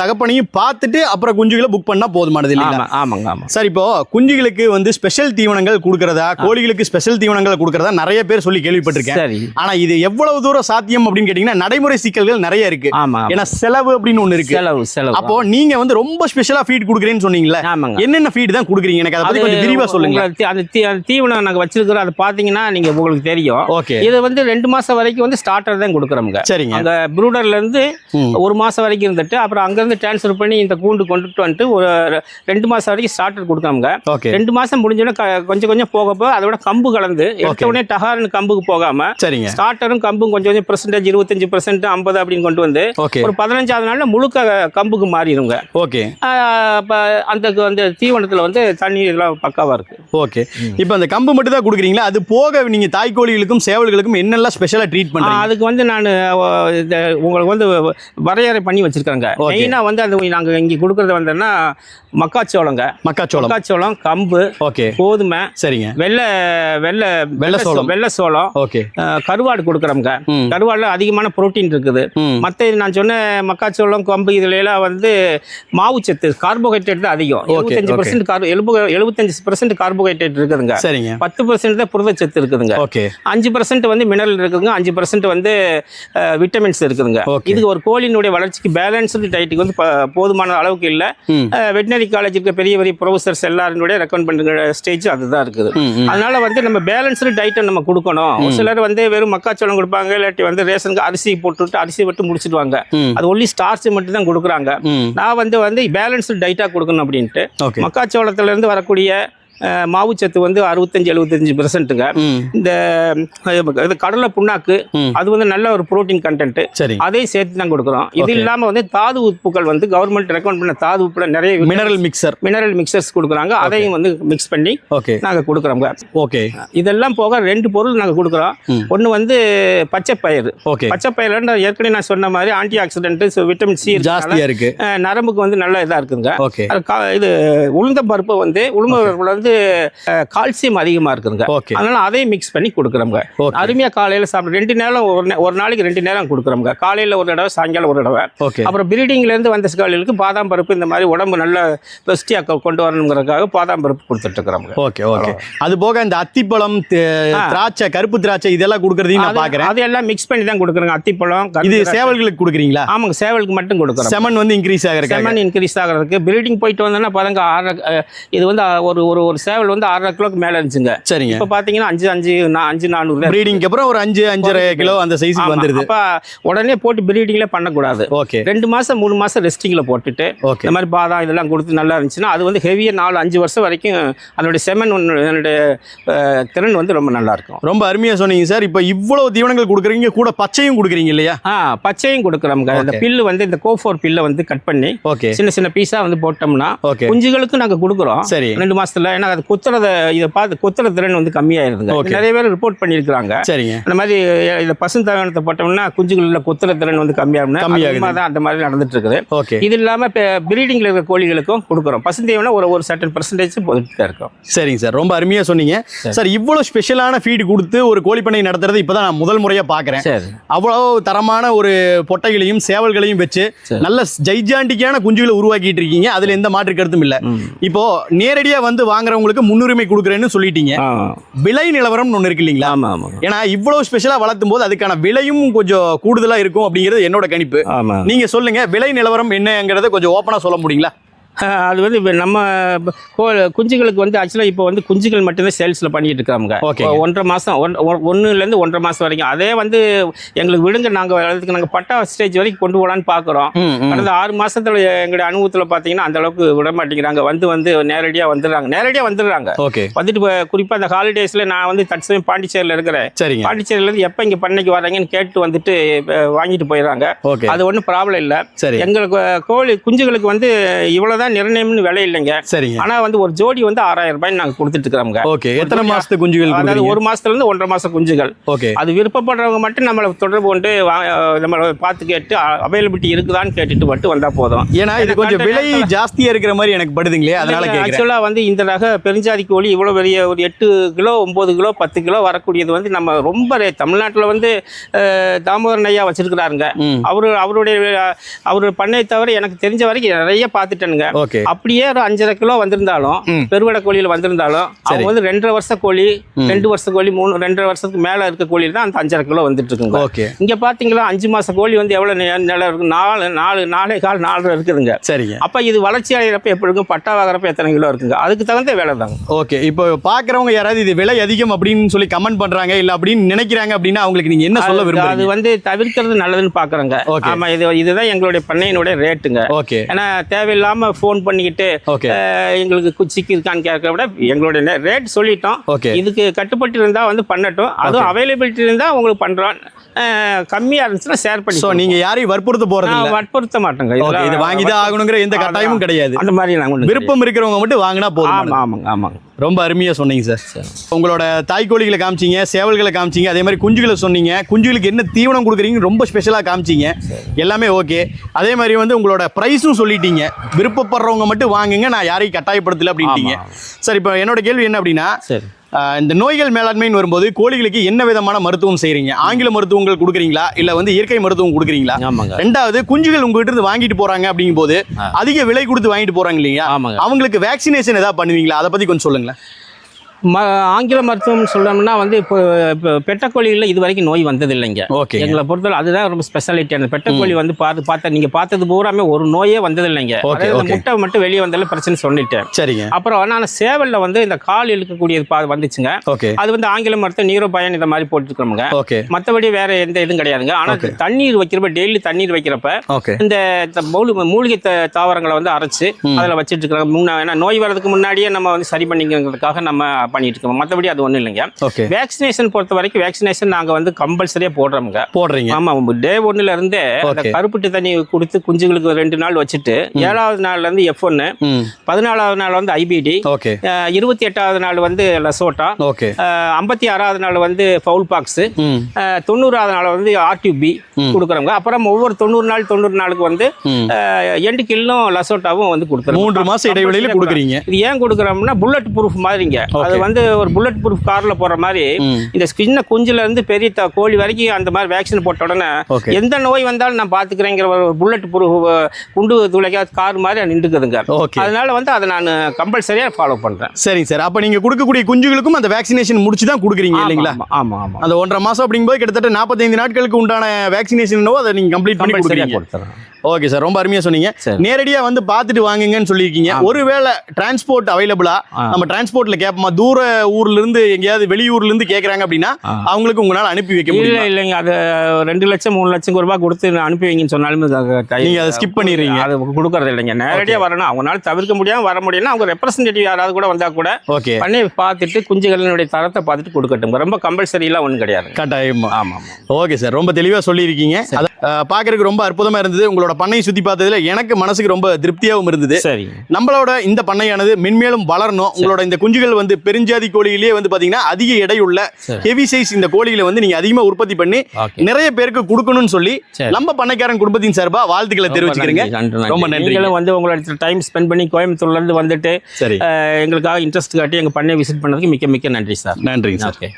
தகப்பனையும் பார்த்துட்டு அப்புறம் குஞ்சுகளை புக் பண்ணால் போதுமானது இல்லைங்களா? ஆமாங்க. சார், இப்போ குஞ்சுகளுக்கு வந்து ஸ்பெஷல் தீவனங்கள் கொடுக்கறதா, கோழிகளுக்கு ஸ்பெஷல் தீவனங்கள் கொடுக்கறதா நிறைய பேர் சொல்லி கேள்விப்பட்டிருக்கேன். சரி, ஆனால் இது எவ்வளவு தூரம் சாத்தியம் அப்படின்னு கேட்டிங்கன்னா நடைமுறை சிக்கல்கள் நிறைய இருக்கு. ஆமாம், ஏன்னா செலவு அப்படின்னு ஒன்று இருக்கு. செலவு. அப்போ நீங்க வந்து ரொம்ப ஸ்பெஷலாக ஃபீட் கொடுக்குறேன்னு சொன்னீங்களா? ஆமாங்க. என்னென்ன ஃபீட் தான் கொடுக்குறீங்க? எனக்கு அதை பத்தி கொஞ்சம் விரிவா சொல்லுங்க. அந்த தீவனம் நாங்கள் வச்சிருக்கிறோம், அதை பார்த்தீங்கன்னா நீங்க உங்களுக்கு தெரியும். ஓகே. இது வந்து 2 மாசம் வரைக்கும் வந்து ஸ்டார்டர் தான் கொடுக்குறோங்க. சரிங்க. அந்த ப்ரூடர்ல இருந்து 1 மாசம் வரைக்கும் இருந்துட்டு அப்புறம் அங்கேருந்து டிரான்ஸ்ஃபர் பண்ணி இந்த கூண்டு கொண்டுட்டு வந்துட்டு ஒரு 2 மாசம் வரைக்கும் ஸ்டார்டர் கொடுக்குறாங்க. 2 மாசம் முடிஞ்சோடனே கொஞ்சம் கொஞ்சம் போகப்போ அதோட கம்பு கலந்து எடுத்த உடனே டகார்னு கம்புக்கு போகாம சரிங்க ஸ்டார்டரும் கம்பும் கொஞ்சம் கொஞ்சம் பெர்சன்டேஜ் 25% 50 அப்படின்னு கொண்டு வந்து ஒரு 15ஆவது நாள்ல முழுக்க கம்புக்கு மாறிடுங்க. ஓகே. அந்த தீவனத்தில் வந்து தண்ணி இதெல்லாம் பக்காவா இருக்கு. ஓகே. இப்போ அந்த கம்பு மட்டும் தான் கொடுக்குறீங்களா? அது போக நீங்க தாய்க்கோழிகளுக்கும் சேவல்களுக்கும் என்னெல்லாம் ஸ்பெஷலா ட்ரீட் பண்றீங்க? அதுக்கு வந்து நான் உங்களுக்கு வந்து வரையறை பண்ணி வச்சிருக்காங்க. மெயினா வந்து அது நாங்க இங்க கொடுக்கறது வந்தோம்னா மக்காச்சோளம், கம்பு, ஓகே, கோதுமை, சரிங்க, வெள்ளை சோளம், ஓகே, கருவாடு கொடுக்குறோங்க. கருவாடுல அதிகமான புரோட்டீன் இருக்குது. மற்ற நான் சொன்ன மக்காச்சோளம், கம்பு இதுல எல்லாம் வந்து மாவுச்சத்து கார்போஹைட்ரேட் தான் அதிகம். 75% கார்போஹைட்ரேட் இருக்குதுங்க. சரிங்க. 10% தான் புரதச்சத்து இருக்குதுங்க. ஓகே. 5% வந்து மினரல் இருக்குதுங்க. 5% வந்து விட்டமின்ஸ் இருக்குதுங்க. இது ஒரு கோழியினுடைய வளர்ச்சிக்கு பேலன்ஸ்டு டயட்டுக்கு வந்து போதுமான அளவுக்கு இல்லை. வெட்டினரி காலேஜ் இருக்க பெரிய பெரிய ப்ரொஃபசர்ஸ் எல்லாருடைய ரெக்கமெண்ட் பண்ணுற ஸ்டேஜ் அதுதான் இருக்குது. அதனால வந்து நம்ம பேலன்ஸ்டு டயட்டை நம்ம கொடுக்கணும். ஒரு சிலர் வந்து வெறும் மக்காச்சோளம் கொடுப்பாங்க, இல்லாட்டி வந்து ரேஷனுக்கு அரிசி போட்டுவிட்டு அரிசி விட்டு முடிச்சிடுவாங்க. அது ஒன்லி ஸ்டார்ச் மட்டும் தான் கொடுக்குறாங்க. நான் வந்து பேலன்ஸ்டு டயட்டாக கொடுக்கணும் அப்படின்ட்டு மக்காச்சோளத்துல இருந்து வரக்கூடிய மாவுச்சத்து வந்து 65-75%ங்க. இந்த கடலை புண்ணாக்கு அது வந்து நல்ல ஒரு புரோட்டீன் கண்டென்ட், அதையும் சேர்த்து தான் கொடுக்குறோம். இது இல்லாம வந்து தாது உப்புகள் வந்து கவர்மெண்ட் ரெக்கமெண்ட் பண்ண தாது உப்புல நிறைய மினரல் மிக்சர்ஸ் கொடுக்குறாங்க. அதையும் வந்து மிக்ஸ் பண்ணி நாங்க கொடுக்குறோங்க. ஓகே. இதெல்லாம் போக 2 பொருள் நாங்க கொடுக்குறோம். ஒன்று வந்து பச்சை பயிறு. பச்சை பயிர் ஏற்கனவே நான் சொன்ன மாதிரி ஆன்டி ஆக்சிடென்ட், விட்டமின் சி ஜாஸ்தியா இருக்கு, நரம்புக்கு வந்து நல்ல இதா இருக்குங்க. இது உளுந்த பருப்பு வந்து கால்சியம் அதிகமா இருக்குங்க. அதனால அதையும் மிக்ஸ் பண்ணி கொடுக்குறோங்க. அருமையா காலையில சாப்பிட 2 நேரம், ஒரு நாளைக்கு 2 நேரம் கொடுக்குறோங்க. காலையில ஒரு தடவை, சாயங்காலம் ஒரு தடவை. அப்புறம் பிரீடிங்ல இருந்து வந்த காலைகளுக்கு பாதாம் பருப்பு இந்த மாதிரி உடம்பு நல்ல பெஸ்டியா கொண்டு வரணுங்கிறதுக்காக பாதாம் பருப்பு கொடுத்துட்டு இருக்கிறோம். ஓகே. ஓகே. அது போக இந்த அத்திப்பழம், திராட்சை, கருப்பு திராட்சை இதெல்லாம் கொடுக்கறதையும் நான் பாக்குறேன். அதெல்லாம் மிக்ஸ் பண்ணி தான் கொடுக்குறோங்க. அத்திப்பழம் இது சேவல்களுக்கு கொடுக்குறீங்களா? ஆமாங்க, சேவலுக்கு மட்டும் கொடுக்குறோம். செமன் வந்து இன்க்ரீஸ் ஆகிறதுக்கு பிரீடிங் போயிட்டு வந்தோம்னா பாருங்க, இது வந்து ஒரு சேவல் வந்து 6.5 கிலோக்கு மேல இருந்துச்சுங்க. சரிங்க. இப்ப பாத்தீங்கன்னா 5,400 பிரீடிங்க்கு அப்புறம் ஒரு 5.5 கிலோ அந்த சைஸ்க்கு வந்துருது. அப்ப உடனே போட்டு பிரீடிங்ல பண்ணக்கூடாது. ஓகே. 2 மாசம் 3 மாசம் ரெஸ்டிங்ல போட்டுட்டு இந்த மாதிரி பாதாம் இதெல்லாம் கொடுத்து நல்லா இருந்துச்சுன்னா அது வந்து ஹெவியா 4-5 வருஷம் வரைக்கும் அதனுடைய செமன் திறன் வந்து ரொம்ப நல்லா இருக்கும். ரொம்ப அருமையா சொன்னீங்க சார். இப்ப இவ்வளவு தீவனங்கள் கொடுக்குறீங்க, கூட பச்சையும் கொடுக்குறீங்க இல்லையா? பச்சையும் கொடுக்குறோம். இந்த பில்லு வந்து இந்த கோஃபோர் பில்லை வந்து கட் பண்ணி சின்ன சின்ன பீஸா வந்து போட்டோம்னா குஞ்சுகளுக்கு நாங்க கொடுக்குறோம். சரி. 2 மாசத்துல ஏன்னா அது இதை பார்த்து குத்துற திறன் வந்து கம்மியாயிருதுங்க. இது நிறைய பேர் ரிப்போர்ட் பண்ணியிருக்கிறாங்க. சரிங்க. அந்த மாதிரி இந்த பசுந்தீவனத்தை போட்டோம்னா குஞ்சுகளில் குத்துற திறன் வந்து கம்மியாகும். தான் அந்த மாதிரி நடந்துட்டு இருக்குது. ஓகே. இது இல்லாமல் இப்போ பிரீடிங்கில் இருக்கிற கோழிகளுக்கும் கொடுக்குறோம். பசுந்தீவனம் ஒரு சர்டன் பர்சன்டேஜ் போயிட்டு தான் இருக்கும். சரிங்க சார், ரொம்ப அருமையாக சொன்னீங்க சார். இவ்வளோ ஸ்பெஷலான ஃபீடு கொடுத்து ஒரு கோழிப்பண்ணை நடத்துறது இப்போ தான் நான் முதல் முறையாக பார்க்குறேன். அவ்வளோ தரமான ஒரு பொட்டைகளையும் சேவல்களையும் வச்சு நல்ல ஜைஜாண்டிக்கான குஞ்சுகளை உருவாக்கிட்டு இருக்கீங்க. அதுல எந்த மாற்று கருத்தும் இல்ல. இப்போ நேரடியா வந்து வாங்குறவங்களுக்கு முன்னுரிமை கொடுக்குறேன்னு சொல்லிட்டீங்க. விலை நிலவரம் ஒண்ணு இருக்கு இல்லீங்களா? ஏன்னா இவ்வளவு ஸ்பெஷலா வளர்த்தும் போது அதுக்கான விலையும் கொஞ்சம் கூடுதலா இருக்கும் அப்படிங்கிறது என்னோட கணிப்பு. நீங்க சொல்லுங்க, விலை நிலவரம் என்னங்கிறத கொஞ்சம் ஓப்பனா சொல்ல முடியுங்களா? அது வந்து இப்போ நம்ம குஞ்சுகளுக்கு வந்து ஆக்சுவலாக இப்போ வந்து குஞ்சுகள் மட்டும்தான் சேல்ஸில் பண்ணிட்டு இருக்காங்க. 1.5 மாதம் 1லேருந்து 1.5 மாதம் வரைக்கும். அதே வந்து எங்களுக்கு விடுங்க, நாங்கள் பட்டா ஸ்டேஜ் வரைக்கும் கொண்டு போகலான்னு பார்க்குறோம். கடந்த 6 மாதத்தில் எங்களுடைய அனுபவத்தில் பார்த்தீங்கன்னா அந்த அளவுக்கு விட மாட்டேங்கிறாங்க. வந்து நேரடியாக வந்துடுறாங்க. வந்துட்டு குறிப்பாக அந்த ஹாலிடேஸில் நான் வந்து தற்சமயம் பாண்டிச்சேரியில் இருக்கிறேன். பாண்டிச்சேரியிலேருந்து எப்போ இங்கே பண்ணைக்கு வராங்கன்னு கேட்டு வந்துட்டு வாங்கிட்டு போயிடுறாங்க. அது ஒன்றும் ப்ராப்ளம் இல்லை. எங்களுக்கு குஞ்சுகளுக்கு வந்து இவ்வளோ நிர்ணயம்னு விலை இல்லைங்க. ஆனா வந்து ஒரு ஜோடி வந்து 6000 ரூபாய் நாங்க கொடுத்துட்டு இருக்கோம். எத்தனை மாசத்து குஞ்சுகள்? அதாவது 1 மாசத்துல இருந்து 1.5 மாசம் குஞ்சுகள். அது விருப்பப்படுறவங்க மட்டும் நம்மளை தொடர்பு கொண்டு நம்மளை பார்த்து கேட்டு அவைலபிலிட்டி இருக்குதான்னு கேட்டுட்டு மட்டும் வந்தா போதும். ஏன்னா இது கொஞ்சம் விலை ஜாஸ்தியா இருக்கிற மாதிரி எனக்கு படுதுங்களே, அதனால ஆக்சுவலா வந்து இந்த ரக பெருஞ்சாதி கோழி இவ்வளவு பெரிய ஒரு 8 கிலோ 9 கிலோ 10 கிலோ வரக்கூடியது வந்து நம்ம ரொம்ப தமிழ்நாட்டுல வந்து தாமோதரன் ஐயா வச்சிருக்கிறாருங்க. அவருடைய பண்ணை தவிர எனக்கு தெரிஞ்ச வரைக்கும் நிறைய பார்த்துட்டேனுங்க. அப்படியே ஒரு 5.5 கிலோ வந்திருந்தாலும் பெருவடை கோழியில் வந்திருந்தாலும் அவங்க வந்து 2.5 வருஷ கோழி 2 வருஷ கோழி 2.5 வருஷத்துக்கு மேல இருக்க கோழியில் தான் அந்த 5.5 கிலோ வந்துட்டு இருக்குங்க. இங்க பாத்தீங்களா 5 மாச கோழி வந்து எவ்வளவு நிலம் இருக்கு? 4.5 இருக்குதுங்க. சரிங்க. அப்ப இது வளர்ச்சி அடைகிறப்ப எப்படி இருக்கும், பட்டா வாங்குறப்ப எத்தனை கிலோ இருக்குங்க? அதுக்கு தகுந்த வேலை தாங்க. ஓகே. இப்போ பாக்குறவங்க யாராவது இது விலை அதிகம் அப்படின்னு சொல்லி கமெண்ட் பண்றாங்க இல்ல அப்படின்னு நினைக்கிறாங்க அப்படின்னா அவங்களுக்கு நீங்க என்ன சொல்ல விரும்புறீங்க? அது வந்து தவிர்க்கிறது நல்லதுன்னு பாக்குறாங்க. ஆமா, இதுதான் எங்களுடைய பண்ணையினுடைய ரேட்டுங்க. ஏன்னா தேவையில்லாம ஃபோன் பண்ணிக்கிட்டு எங்களுக்கு குச்சிக்கு இருக்கான்னு கேட்கறத விட எங்களுடைய ரேட் சொல்லிட்டோம். இதுக்கு கட்டுப்பட்டு இருந்தா வந்து பண்ணட்டும். அதுவும் அவைலபிலிட்டி இருந்தா உங்களுக்கு பண்றோம். கம்மியா இருந்துச்சுன்னா ஷேர் பண்ணி. நீங்க யாரையும் வற்புறுத்த மாட்டோங்க. இது வாங்கிதான் ஆகணுங்கிற எந்த கட்டாயமும் கிடையாது. அந்த மாதிரி நாங்க விருப்பம் இருக்கிறவங்க மட்டும் வாங்கினா போதும். ஆமாங்க. ரொம்ப அருமையா சொன்னீங்க சார். உங்களோட தாய்க்கோழிகளை காமிச்சிங்க, சேவல்களை காமிச்சிங்க, அதே மாதிரி குஞ்சுகளை சொன்னீங்க. குஞ்சுகளுக்கு என்ன தீவனம் கொடுக்குறீங்க ரொம்ப ஸ்பெஷலாக காமிச்சிங்க. எல்லாமே ஓகே. அதே மாதிரி வந்து உங்களோட ப்ரைஸும் சொல்லிட்டீங்க. விருப்பப்படுறவங்க மட்டும் வாங்குங்க, நான் யாரையும் கட்டாயப்படுத்தல அப்படின்ட்டீங்க. சார், இப்போ என்னோட கேள்வி என்ன அப்படின்னா, இந்த நோய்கள் மேலாண்மைன்னு வரும்போது கோழிகளுக்கு என்ன விதமான மருத்துவம் செய்றீங்க? ஆங்கில மருத்துவங்கள் கொடுக்குறீங்களா இல்ல வந்து இயற்கை மருத்துவம் கொடுக்குறீங்களா? ரெண்டாவது, குஞ்சுகள் உங்ககிட்ட இருந்து வாங்கிட்டு போறாங்க அப்படிங்கும் போது அதிக விலை கொடுத்து வாங்கிட்டு போறாங்க இல்லையா, அவங்களுக்கு வேக்சினேஷன் ஏதாவது பண்ணுவீங்களா? அதை பத்தி கொஞ்சம் சொல்லுங்களேன். ஆங்கில மருத்துவம் சொல்லணும்னா வந்து இப்போ பெட்டக்கோழிகளில் இது வரைக்கும் நோய் வந்தது இல்லைங்க. எங்களை பொறுத்தவரை அதுதான் ரொம்ப ஸ்பெஷாலிட்டி. அந்த பெட்டக்கோழி வந்து நீங்க பார்த்தது பூராமே ஒரு நோயே வந்தது இல்லைங்க. முட்டை மட்டும் வெளியே வந்தாலும் பிரச்சனை சொல்லிட்டேன். சரிங்க. அப்புறம் நான் சேவல்ல வந்து இந்த கால் இழுக்கக்கூடியது வந்துச்சுங்க. அது வந்து ஆங்கில மருத்துவம் நீரோபயன் இந்த மாதிரி போட்டுருக்கோமுங்க. மற்றபடி வேற எந்த இதுவும் கிடையாதுங்க. ஆனா தண்ணீர் வைக்கிறப்ப டெய்லி தண்ணீர் வைக்கிறப்ப இந்த மூலிகை தாவரங்களை வந்து அரைச்சு அதில் வச்சுட்டு இருக்கிறாங்க. நோய் வர்றதுக்கு முன்னாடியே நம்ம வந்து சரி பண்ணிக்கிறதுக்காக நம்ம பண்ணிட்டு இருக்கோம். மற்றபடி அது ஒன்றும் இல்லைங்க. வேக்சினேஷன் பொறுத்த வரைக்கும் வேக்சினேஷன் நாங்கள் வந்து கம்பல்சரியா போடுறீங்க. ஆமா, டே 1ல இருந்தே அந்த கருப்பட்டி தண்ணி கொடுத்து குஞ்சுகளுக்கு 2 நாள் வச்சுட்டு 7வது நாள்ல இருந்து F1, 14வது நாள் வந்து IBD, 28வது நாள் வந்து லசோட்டா, 56வது நாள் வந்து ஃபவுல் பாக்ஸ், 90வது நாள் வந்து RTB கொடுக்குறோங்க. அப்புறம் ஒவ்வொரு 90 நாளுக்கு வந்து எண்டு கில்லும் லசோட்டாவும் வந்து கொடுத்துருவோம். 3 மாசம் இடைவெளியில கொடுக்குறீங்க. இது ஏன் கொடுக்குறோம்னா புல்லட் ப்ரூஃப் மாதிரிங்க. அது வந்து ஒரு புல்லட் ப்ரூஃப் கார்ல போற மாதிரி இந்த சின்ன குஞ்சுல இருந்து பெரிய கோழி வரைக்கும் அந்த மாதிரி வேக்சின் போட்ட உடனே எந்த நோய் வந்தாலும் நான் பாத்துக்கிறேங்கிற ஒரு புல்லட் ப்ரூஃப் குண்டு துளைக்காத கார் மாதிரி நின்றுக்குதுங்க. அதனால வந்து அதை நான் கம்பல்சரியா ஃபாலோ பண்றேன். சரிங்க சார். அப்ப நீங்க கொடுக்கக்கூடிய குஞ்சுகளுக்கும் அந்த வேக்சினேஷன் முடிச்சு தான் கொடுக்குறீங்க இல்லைங்களா? ஆமா. அந்த 1.5 மாசம் அப்படிங்கும்போது கிட்டத்தட்ட 45 நாட்களுக்கு உண்டான வேக்சினேஷன் அதை நீங்க கம்ப்ளீட் பண்ணி கொடுக்குறீங்க. ஓகே சார், ரொம்ப அருமையா சொன்னீங்க. நேரடியா வந்து பார்த்துட்டு வாங்குங்கன்னு சொல்லியிருக்கீங்க. ஒருவேளை டிரான்ஸ்போர்ட் அவைலபிளா நம்ம டிரான்ஸ்போர்ட்ல கேட்போமா? தூர ஊர்ல இருந்து எங்கேயாவது வெளியூர்ல இருந்து கேக்குறாங்க அப்படின்னா அவங்களுக்கு உங்களால அனுப்பி வைக்க இல்ல முடியும்? இல்லைங்க, அது 2 லட்சம் 3 லட்சம் ரூபாய் கொடுத்து அனுப்பி வைங்கன்னு சொன்னாலுமே நீங்க அதை skip பண்ணிடுறீங்க. அது கொடுக்கறது இல்லைங்க. நேரடியா வரணும், அவங்களால தவிர்க்க முடியாம வர முடியும்னா அவங்க ரெப்ரசன்டேட்டிவ் யாராவது கூட வந்தா கூட ஓகே, பண்ணி பார்த்துட்டு குஞ்சுகளினுடைய தரத்தை பார்த்துட்டு கொடுக்கட்டும். ரொம்ப கம்பல்சரி எல்லாம் ஒன்றும் கிடையாது. கட்டாயமா. ஆமா. ஓகே சார், ரொம்ப தெளிவா சொல்லியிருக்கீங்க. அதை பார்க்கறதுக்கு ரொம்ப அற்புதமா இருந்தது. உங்களோட பண்ணையை சுத்தி பார்த்ததுல எனக்கு மனசுக்கு ரொம்ப திருப்தியாகவும் இருந்தது. சரி, நம்மளோட இந்த பண்ணையானது மென்மேலும் வளரணும். உங்களோட இந்த குஞ்சுகள் வந்து பெருஞ்சாதி கோழியிலேயே வந்து பாத்தீங்கன்னா அதிக எடையுள்ள ஹெவி சைஸ் இந்த கோழிகளை வந்து நீங்க அதிகமா உற்பத்தி பண்ணி நிறைய பேருக்கு கொடுக்கணும்னு சொல்லி நம்ம பண்ணைக்காரன் குடும்பத்தின் சார்பா வாழ்த்துக்களை தெரிவிச்சுக்கிறீங்க. ரொம்ப நன்றி. நீங்களும் வந்து உங்களோட டைம் ஸ்பெண்ட் பண்ணி கோயம்புத்தூர்ல இருந்து வந்துட்டு சரி எங்களுக்காக இன்ட்ரெஸ்ட் காட்டி எங்க பண்ணையை விசிட் பண்ணதுக்கு மிக்க மிக்க நன்றி சார். நன்றிங்க சார். ஓகே.